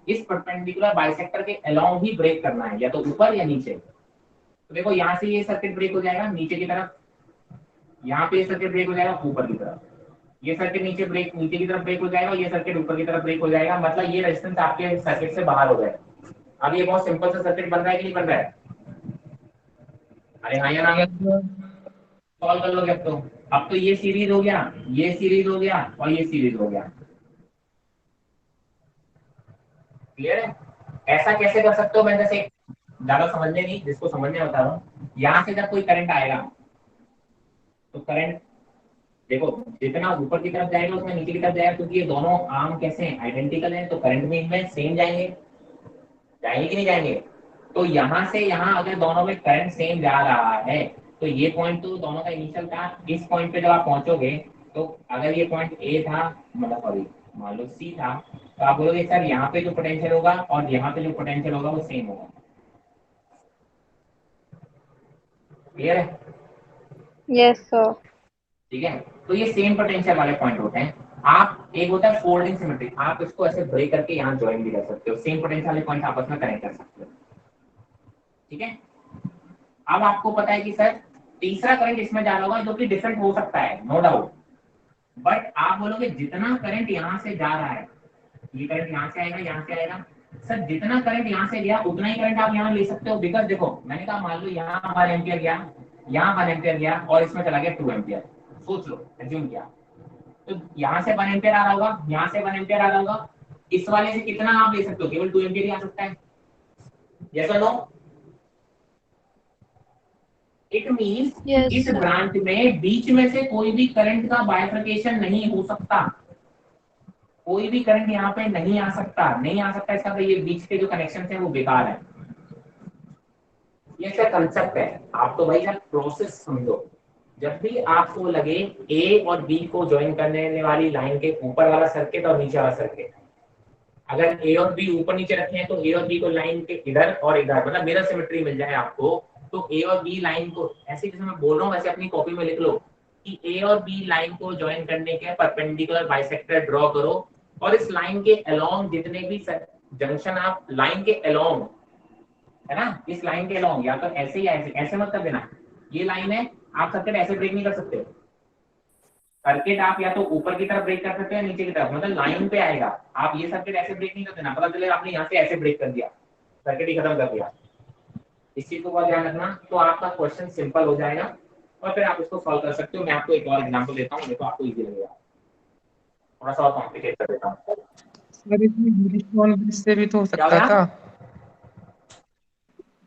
इस परपेंडिकुलर बाइसेक्टर के अलोंग ही ब्रेक करना है, या तो ऊपर या नीचे। तो देखो यहाँ से ये सर्किट ब्रेक हो जाएगा नीचे की तरफ, यहाँ पे ये सर्किट ब्रेक हो जाएगा ऊपर की तरफ, ये सर्किट नीचे की तरफ ब्रेक हो जाएगा, ये सर्किट ऊपर की तरफ ब्रेक हो जाएगा। मतलब ये रेजिस्टेंस आपके सर्किट से बाहर हो गए। अब ये बहुत सिंपल सा सर्किट बन रहा है कि नहीं बन रहा है? अरे हाँ या ना? सॉल्व कर लोगे अब तो ये सीरीज हो गया, ये सीरीज हो गया और ये सीरीज हो गया। क्लियर है? ऐसा कैसे कर सकते हो, मैं जैसे ज्यादा समझने नहीं, जिसको समझने बता रहा हूँ। यहाँ से जब कोई करंट आएगा तो करंट देखो जितना ऊपर की तरफ जाएगा उतना नीचे की तरफ जाएगा, क्योंकि ये दोनों आर्म कैसे हैं, आइडेंटिकल हैं, तो करंट भी इनमें सेम जाएंगे कि नहीं जाएंगे? तो यहाँ से यहाँ अगर दोनों में करंट सेम जा रहा है तो ये पॉइंट तो दोनों का इनिशियल था, इस पॉइंट पे जब आप पहुंचोगे तो अगर ये पॉइंट ए था, मतलब सॉरी मान लो सी था, तो आप बोलोगे सर यहाँ पे जो पोटेंशियल होगा और यहाँ पे जो पोटेंशियल होगा वो सेम होगा। क्लियर है? Yes sir. ठीक है, तो ये सेम पोटेंशियल वाले पॉइंट होते हैं। आप एक होता है फोल्डिंग सिमेट्री, आप इसको ऐसे ब्रेक करके यहाँ ज्वाइन भी कर सकते हो, सेम पोटेंशियल वाले पॉइंट आपस में कनेक्ट कर सकते हो। ठीक है, अब आपको पता है कि सर तीसरा करंट इसमें जा रहा होगा जो कि डिफरेंट हो सकता है, नो डाउट, बट आप बोलोगे जितना करंट यहाँ से जा रहा है, ये करंट यहाँ से आएगा, यहाँ से आएगा, सर जितना करंट यहाँ से गया उतना ही करंट आप यहाँ ले सकते हो। बिकॉज देखो मैंने कहा मान लो यहाँ 1 एम्पियर गया, यहाँ 1 एम्पियर गया और इसमें चला गया 2 एम्पियर। सोच लो, एज्यूम किया, तो यहाँ से 1 एम्पियर आ रहा होगा, यहाँ से 1 एम्पियर आ रहा होगा, इस वाले से कितना आप ले सकते हो, केवल 2 एम्पियर ही आ सकता है। यस और नो? इट मींस इस ब्रांच में बीच में से कोई भी करंट का बाइफर्केशन नहीं हो सकता, कोई भी करंट यहाँ पे नहीं आ सकता, इसका तो ये बीच के जो कनेक्शन है वो बेकार है। ये क्या कंसेप्ट है, आप तो भाई प्रोसेस समझो। जब भी आपको लगे ए और बी को ज्वाइन करने वाली लाइन के ऊपर वाला सर्किट और नीचे वाला सर्किट, अगर ए और बी ऊपर नीचे रखे हैं तो ए और बी को लाइन के इधर और इधर, मतलब मिरर सिमेट्री मिल जाए आपको, तो ए और बी लाइन को ऐसे जैसे मैं बोल रहा हूँ वैसे अपनी कॉपी में लिख लो कि ए और बी लाइन को ज्वाइन करने के परपेंडिकुलर बाइसेक्टर ड्रॉ करो और इस लाइन के अलोंग जितने भी जंक्शन आप लाइन के अलोंग, है ना, इस लाइन के अलोंग, या तो ऐसे या ऐसे मत कर देना, ये लाइन है, आप सर्किट ऐसे ब्रेक नहीं कर सकते। सर्किट आप या तो ऊपर की तरफ ब्रेक कर सकते हो या नीचे की तरफ, मतलब लाइन पे आएगा। आप ये सर्किट ऐसे ब्रेक नहीं कर देना, पता चले आपने यहाँ से ऐसे ब्रेक कर दिया, सर्किट ही खत्म कर दिया। इस चीज को बहुत ध्यान रखना, तो आपका क्वेश्चन सिंपल हो जाएगा और फिर आप इसको सॉल्व कर सकते हो। मैं आपको एक और एग्जांपल देता हूँ, देखो आपको इजी लगेगा, थोड़ा सा और कॉम्प्लिकेट कर देता हूँ। सर इसमें व्हीटस्टोन ब्रिज से भी तो हो सकता था,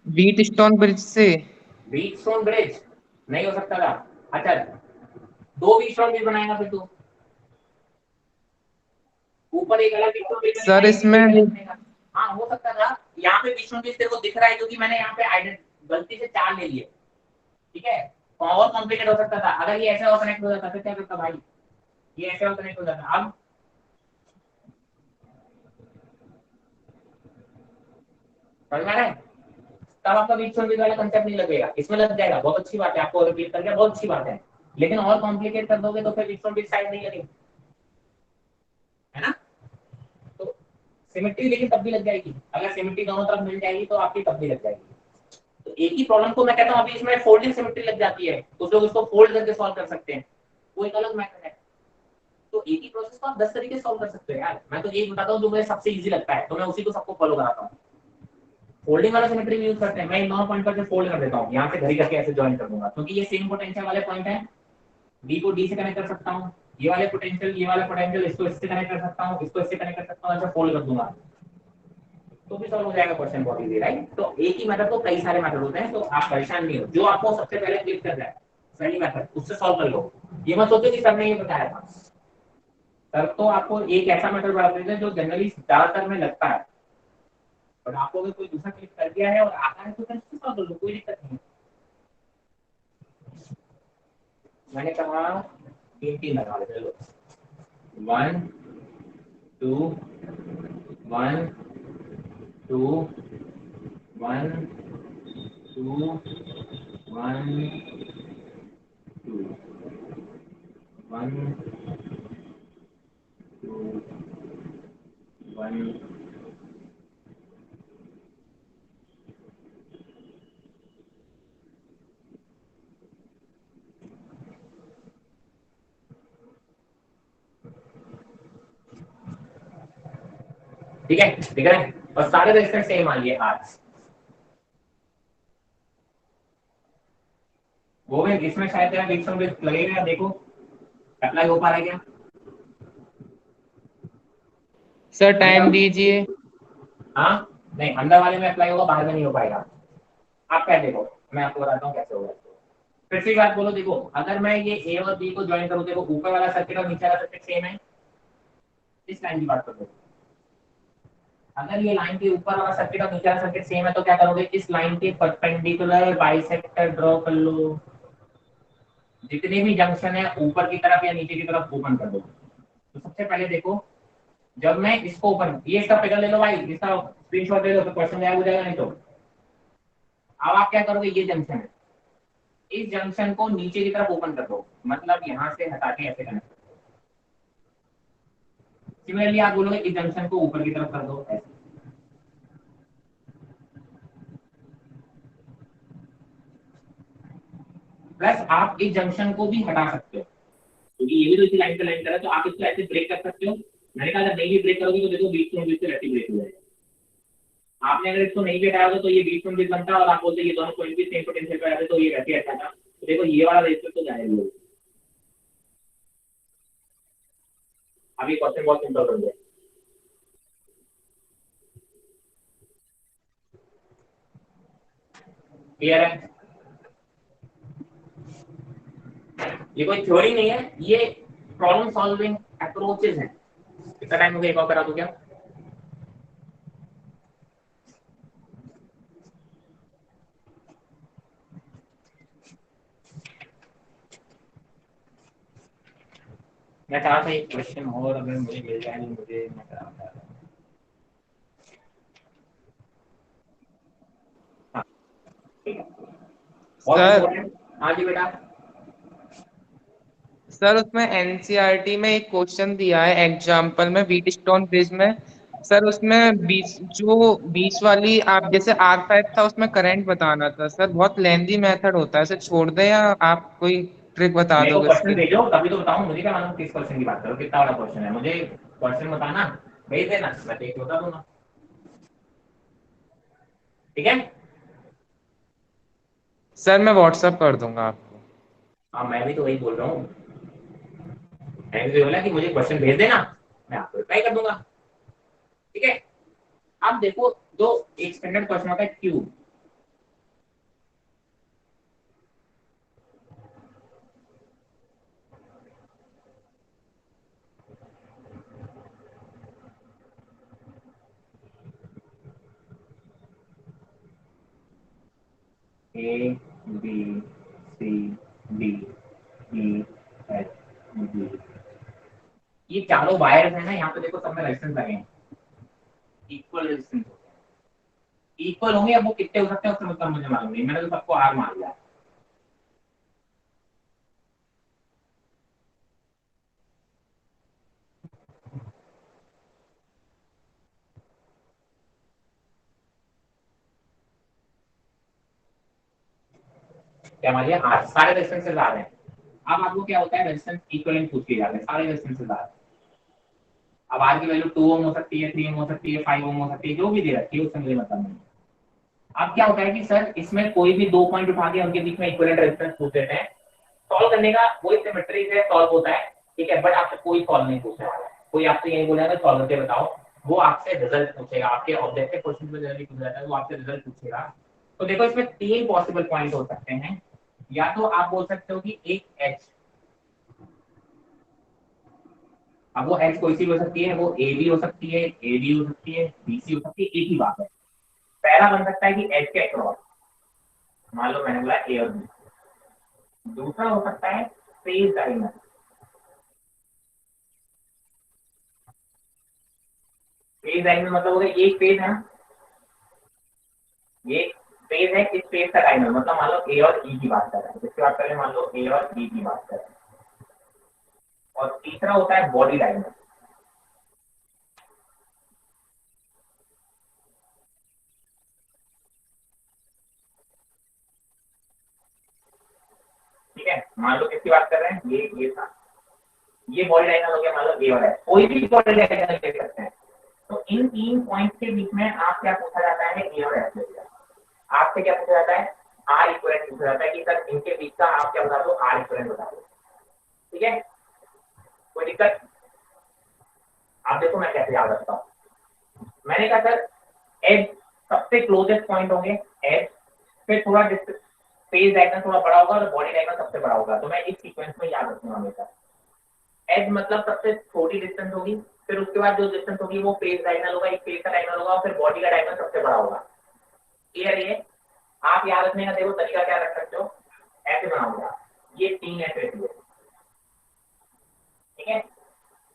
व्हीटस्टोन ब्रिज से। व्हीटस्टोन ब्रिज नहीं हो सकता था? अच्छा, 2 व्हीटस्टोन ब्रिज बनाएगा फिर तू, ऊपर एक अलग व्हीटस्टोन ब्रिज सर इसमें हाँ हो सकता था। यहाँ पे व्हीटस्टोन ब्रिज तेरे को दिख रहा है क्योंकि मैंने यहाँ पे गलती से 4 ले लिए, ठीक है, और कॉम्प्लिकेट हो सकता था। अगर ये ऐसे और कनेक्ट हो जाता तो क्या करता भाई, ये ऐसे और कनेक्ट हो जाता। अब समझ में आ रहा है, तब आपका बीच में वाला कंसेप्ट नहीं लगेगा, इसमें लग जाएगा। बहुत अच्छी बात है, आपको रिपीट कर दिया, बहुत अच्छी बात है। लेकिन और कॉम्प्लिकेट कर दोगे तो फिर बीच साइड नहीं लगेगी, है ना। तो सिमेट्री लेकिन तब भी लग जाएगी, अगर सिमेट्री दोनों तरफ मिल जाएगी तो आपकी तब भी लग जाएगी। तो एक ही प्रॉब्लम को मैं कहता हूँ अभी इसमें फोल्डिंग सिमेट्री लग जाती है, कुछ लोग इसको फोल्ड करके सॉल्व कर सकते हैं, वो एक अलग मेथड है। तो एक ही प्रोसेस को आप 10 तरीके से सॉल्व कर सकते हो यार। मैं तो एक बताता हूँ जो मुझे सबसे इजी लगता है, तो मैं उसी को सबको फॉलो कराता हूँ। फोल्डिंग वाला सिमेट्री यूज करते हैं, मैं इन दोनों पॉइंट पर फोल्ड कर देता हूँ, यहाँ से घड़ी करके ऐसे ज्वाइन कर दूंगा, क्योंकि ये सेम पोटेंशियल वाले पॉइंट है। बी को डी से कनेक्ट कर सकता हूँ, ये वाले पोटेंशियल, ये वाला पोटेंशियल इसको इससे कनेक्ट कर सकता हूँ, इसको इससे कनेक्ट कर सकता हूँ, ऐसे फोल्ड कर दूंगा तो भी सॉल्व हो जाएगा क्वेश्चन बहुत इजी, राइट। तो एक ही मेथड को कई सारे मेथड होते हैं, तो आप परेशान नहीं हो, जो आपको सबसे पहले क्लिक कर जाए सही मेथड उससे सॉल्व कर लो। ये मत सोचो कि सर ने ये बताया था, सर तो आपको एक ऐसा मेथड बता देते हैं जो जनरली ज्यादातर में लगता है, और आपको अगर कोई दूसरा क्लिक कर दिया है और आता है तो फिर उससे सॉल्व कर लो, कोई दिक्कत नहीं। मैंने कहा तीन तीन लगा लेते लो, 1 2 1 2 1 2 1 2 1 2 1। ठीक है, ठीक है, और सारे रजिस्टर सेम आ लिए आज। वो भी इसमें शायद तेरा बीच में लगेगा, देखो अप्लाई हो पा रहा है क्या। सर टाइम दीजिए। हाँ नहीं, अंदर वाले में अप्लाई होगा, बाहर में नहीं हो पाएगा। आप क्या देखो, मैं आपको बताता हूँ कैसे होगा। फिर से बात बोलो, देखो अगर मैं ये ए और बी को ज्वाइन करूँ, देखो ऊपर वाला सर्किट और नीचे वाला सर्किट सेम है, इस लाइन की बात करो। अगर ये लाइन के ऊपर वाला सर्किट और नीचे वाला सर्किट सेम है तो क्या करोगे, इस लाइन के परपेंडिकुलर बाइसेक्टर ड्रॉ कर लो, जितने भी जंक्शन है ऊपर की तरफ या नीचे की तरफ ओपन कर दो। तो सबसे पहले देखो, जब मैं इसको ओपन, ये इसका फिगर ले लो भाई, इसका स्क्रीनशॉट ले लो तो क्वेश्चन गायब हो जाएगा नहीं तो। अब आप क्या करोगे, ये जंक्शन है, इस जंक्शन को नीचे की तरफ ओपन कर दो, मतलब यहाँ से हटा के ऐसे कनेक्ट। सिमिलरली आप बोलोगे इस जंक्शन को ऊपर की तरफ कर दो ऐसे। प्लस आप इस जंक्शन को भी हटा सकते हो, क्योंकि ये भी तो इसी लाइन पे लाइन कर रहा है, तो आप इसको ऐसे ब्रेक कर सकते हो। मैंने कहा अगर नहीं भी ब्रेक करोगे तो देखो बीच से वैसे ब्रेक हो जाएगा। आपने अगर इसको नहीं भी हटाया होगा तो ये बीच में भी बनता है, और आप बोलते ये दोनों पॉइंट भी सेम पोटेंशियल पे आ रहे तो ये वैसे अच्छा था। तो देखो ये वाला रेजिस्टेंस तो जाएगा। अभी क्वेश्चन बहुत सिंपल बन गया। क्लियर है, ये कोई थ्योरी नहीं है, ये प्रॉब्लम सॉल्विंग अप्रोचेस हैं। कितना टाइम हो गया, एक और करा दूं क्या। मैं चाहता था एक क्वेश्चन और अगर मुझे मिल जाए तो मुझे मैं कराता। हाँ ठीक है, बहुत सर इंपॉर्टेंट। हाँ जी बेटा। सर उसमें एनसीईआरटी में एक क्वेश्चन दिया है एग्जाम्पल में व्हीटस्टोन ब्रिज में। सर उसमें बीच वाली आप जैसे R5 था उसमें करंट बताना था सर, बहुत लेंदी मेथड होता है, इसे छोड़ दें या आप कोई ट्रिक बता मेरे को दोगे क्वेश्चन इसकी। भेजो तभी तो बताऊं, मुझे क्या मालूम किस क्वेश्चन की बात करो, कितना बड़ा क्वेश्चन है, मुझे क्वेश्चन बताना, भेज देना, मैं देख के बता दूंगा। ठीक है, सर मैं व्हाट्सअप कर दूंगा आपको। हाँ मैं भी तो वही बोल रहा हूँ, मैंने तो बोला कि मुझे क्वेश्चन भेज देना, मैं आपको रिप्लाई कर दूंगा। ठीक है, अब देखो दो, एक स्टैंडर्ड क्वेश्चन होता है cube. A B C D E H D. ये चारों वायर्स है ना, यहाँ पे देखो सब में रेजिस्टेंस लगे हैं, इक्वल रेजिस्टेंस इक्वल होंगे। अब वो कितने हो सकते हैं उसका मतलब मुझे मालूम नहीं, मैंने तो सबको आर मान लिया। क्या मान लिया? आर, सारे रेजिस्टेंसेस आ रहे हैं। अब आपको क्या होता है, रेजिस्टेंस इक्विवेलेंट पूछ लिया जाता है, सारे रेजिस्टेंसेस आ रहे हैं। अब आर की वैल्यू 2 ओम हो सकती है, 3 ओम हो सकती है, 5 ओम हो सकती है, जो भी दे रखी है उससे मुझे मतलब नहीं। अब क्या होता है कि सर इसमें कोई भी 2 पॉइंट उठा के उनके बीच में इक्विवेलेंट रेजिस्टेंस पूछ देते हैं, सॉल्व करने का वही सिमेट्री से सॉल्व होता है, ठीक है। बट आपसे कोई सॉल्व नहीं पूछने वाला है, कोई आपसे यही बोलेगा सॉल्व करके बताओ, वो आपसे रिजल्ट पूछेगा। आपके ऑब्जेक्टिव क्वेश्चन में जनरली पूछा जाता है, वो आपसे रिजल्ट पूछेगा। तो देखो इसमें 3 पॉसिबल पॉइंट हो सकते हैं। या तो आप बोल सकते हो कि एक एच, अब वो एच कोई सी हो सकती है, वो ए भी हो सकती है, ए बी हो सकती है, बी सी हो सकती है, एक ही बात है। पहला बन सकता है कि एच के अक्रॉस, मान लो मैंने बोला ए और बी। दूसरा हो सकता है फेज डायगोनल, फेज डायगोनल मतलब हो गया ये फेज है ना, ये फेज है, इस फेज का डायगोनल मतलब मान लो ए और ई की बात कर रहे हैं, जिसकी बात कर रहे हैं मान लो ए और ई की बात कर रहे हैं। और तीसरा होता है बॉडी डायगोनल, ठीक है। मान लो किसकी बात कर रहे हैं, ये था, ये बॉडी डायगोनल हो गया, मान लो ए और एच, कोई भी बॉडी डायगोनल ले सकते हैं। तो इन 3 पॉइंट्स के बीच में आप क्या पूछा जाता है, ए और एच। आपसे क्या पूछा जाता है, आर इक्विवेलेंट पूछा जाता है कि सर इनके बीच का आप क्या बता दो, आर इक्विवेलेंट बता दो, ठीक है। कोई दिक्कत? आप देखो मैं कैसे याद रखता हूँ। मैंने कहा सर एज सबसे क्लोजेस्ट पॉइंट होंगे, एज फिर थोड़ा फेज डायगोनल थोड़ा बड़ा होगा और बॉडी डायगोनल सबसे बड़ा होगा। तो मैं इस सीक्वेंस में याद रखूंगा हमेशा। एज मतलब सबसे छोटी डिस्टेंस होगी, फिर उसके बाद जो डिस्टेंस होगी वो फेज डायगोनल होगा, एक फेज का डायगोनल होगा, फिर बॉडी का डायगोनल सबसे बड़ा होगा। क्लियर? ये आप याद रखने का देखो तरीका क्या रख सकते हो, ऐसे बनाऊंगा, ये 3 ऐसे रखिए, ठीक है।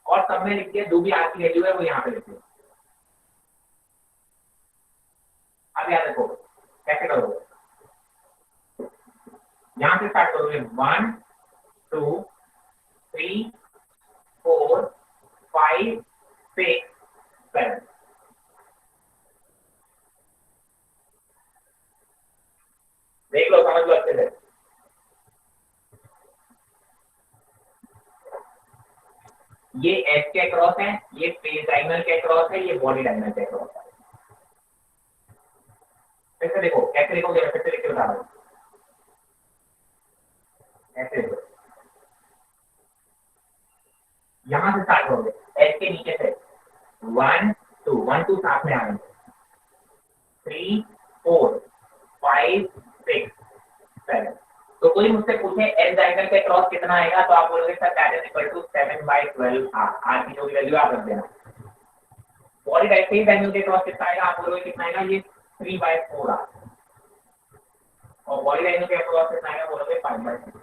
और सब में लिखिए जो भी आर की वैल्यू है वो यहाँ पे लिखिए। अब याद रखो कैसे करोगे, यहां से स्टार्ट करोगे 1 2 3 4 5 6 7। देख लो, समझ लो अच्छे से। ये एच के क्रॉस है, ये फेज डायगोनल के क्रॉस है, ये बॉडी डायगोनल के क्रॉस है। फिर से देखो कैसे लिखोगे, मैं फिर से लिख के बता रहा हूँ, ऐसे देखो, यहां से स्टार्ट करोगे एच के नीचे से 1 2 साथ में आएंगे, 3 4 5 6 7। तो कोई मुझसे पूछे एच डायगोनल के क्रॉस कितना आएगा, तो आप बोलोगे sir that is equal to 7/12 R की जो भी वैल्यू आप रख देना। बॉडी डायगोनल के क्रॉस कितना आएगा, आप बोलोगे कितना आएगा, ये 3/4 आर। और बॉडी डायगोनल के क्रॉस कितना आएगा, बोलोगे 5/6।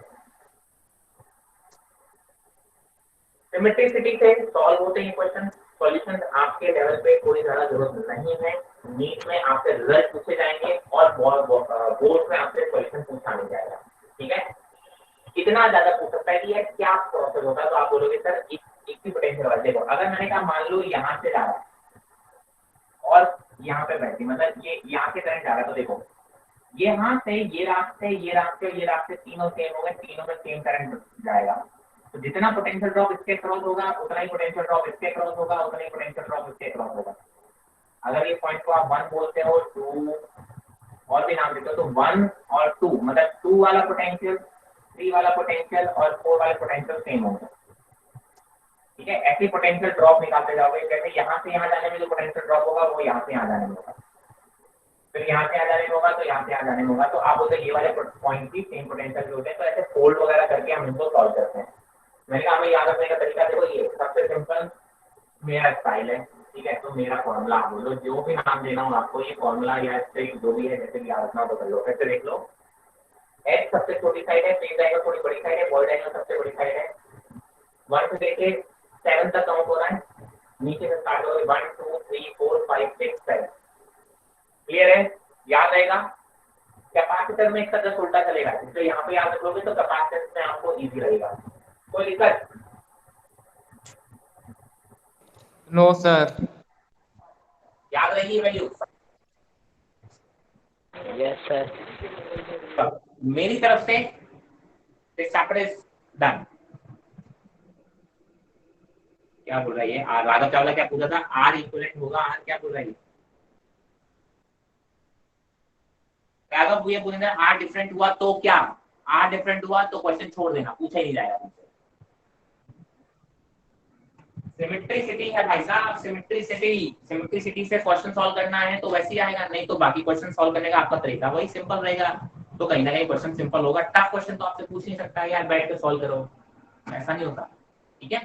सिमेट्रिसिटी से सॉल्व होते हैं क्वेश्चन। सॉल्यूशन आपके लेवल पे कोई ज्यादा जरूरत नहीं है, नीट में आपसे रिजल्ट पूछे जाएंगे और बोर्ड में आपसे सॉल्यूशन पूछा नहीं जाएगा, ठीक है। इतना ज्यादा पूछ सकता है कि ये क्या प्रोसेस होगा, तो आप बोलोगे सर इक्वी पोटेंशियल वाले। देखो अगर मैंने कहा मान लो यहाँ से जा रहा है और यहाँ पे बैठी, मतलब ये यहाँ से करंट जा रहा है, तो देखो यहाँ से ये रास्ते ये रास्ते ये रास्ते तीनों सेम हो गए, तीनों में सेम करंट जाएगा। तो जितना पोटेंशियल ड्रॉप इसके क्रॉस होगा उतना ही पोटेंशियल ड्रॉप इसके क्रॉस होगा, उतना ही पोटेंशियल ड्रॉप इसके क्रॉस होगा। अगर ये पॉइंट को आप 1 बोलते हो, 2 और भी नाम देते हो, तो 1 और 2 मतलब 2 वाला पोटेंशियल, 3 वाला पोटेंशियल और 4 वाला पोटेंशियल सेम होगा, ठीक है। ऐसे पोटेंशियल ड्रॉप निकालते जाओगे, जैसे यहाँ से यहाँ जाने में जो पोटेंशियल ड्रॉप होगा वो यहाँ से यहाँ जाने में होगा, फिर यहाँ से यहाँ जाने में होगा, तो यहाँ से यहाँ जाने में होगा। तो आप बोलते ये वाले पॉइंट की सेम पोटेंशियल भी होते हैं। तो ऐसे फोल्ड वगैरह करके हम इनको सॉल्व करते हैं। मैंने कहा हमें याद रखने का तरीका देखो, ये सबसे सिंपल मेरा स्टाइल है, ठीक है। तो मेरा फॉर्मूला आप बोलो, जो भी नाम देना हो आपको, ये फॉर्मूला या स्ट्रिक जो भी है, जैसे भी याद रखना हो तो कर लो। ऐसे देख लो, H सबसे छोटी साइड है, फेज एंगल थोड़ी बड़ी साइड है, वॉइड एंगल सबसे बड़ी साइड है। 1 से लेके 7 तक काउंट हो रहा है, नीचे से स्टार्ट हो रहा है 1 2 3 4 5 6 7। क्लियर है? याद रहेगा। कैपेसिटर में इसका जस्ट उल्टा चलेगा, इसलिए यहाँ पे याद रखोगे तो कैपेसिटेंस में आपको इजी रहेगा। कोई दिक्कत? No sir. याद रहेगी वैल्यू? Yes sir. मेरी तरफ से दिस चैप्टर इज डन। क्या बोल रहा है ये? राघव चावला क्या पूछा था? आर इक्विवेलेंट होगा, आर क्या बोल रहा है? राघव ये पूछ रहा है आर डिफरेंट हुआ तो क्या? आर डिफरेंट हुआ तो क्वेश्चन छोड़ देना, पूछा ही नहीं जाएगा तुमसे। सिमेट्रिसिटी है भाई साहब, सिमेट्रिसिटी से क्वेश्चन सॉल्व करना है तो वैसे ही आएगा, नहीं तो बाकी क्वेश्चन सॉल्व करने का आपका तरीका वही सिंपल रहेगा, तो कहीं ना कहीं क्वेश्चन सिंपल होगा। टफ क्वेश्चन तो आपसे पूछ नहीं सकता यार बैठ के सॉल्व करो, ऐसा नहीं होता। ठीक है,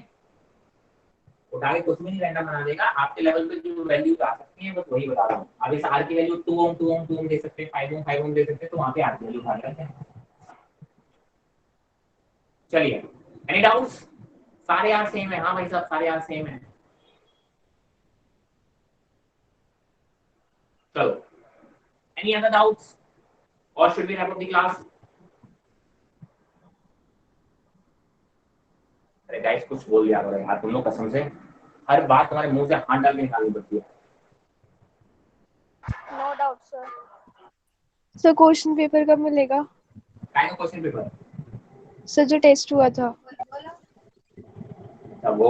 उठा के कुछ भी नहीं रैंडम बना देगा, आपके लेवल पे जो वैल्यूज आ सकती हैं बस वही बता रहा हूँ। अब इस आर की वैल्यू 2 ओम 2 ओम 2 ओम दे सकते हैं, 5 ओम 5 ओम दे सकते हैं, तो वहां पे आर की वैल्यू उठा लेते हैं। चलिए, एनी डाउट्स? सारे आर सेम है? हाँ भाई साहब सारे आर सेम है। चलो, एनी अदर डाउट्स और should we wrap up the class? अरे गाइस कुछ बोल दिया करो यार, तुम लोग कसम से हर बात तुम्हारे मुंह से हाथ डाल के निकालनी पड़ती है। No doubt sir. Sir question paper कब मिलेगा? काय का क्वेश्चन पेपर? सर जो टेस्ट हुआ था। वो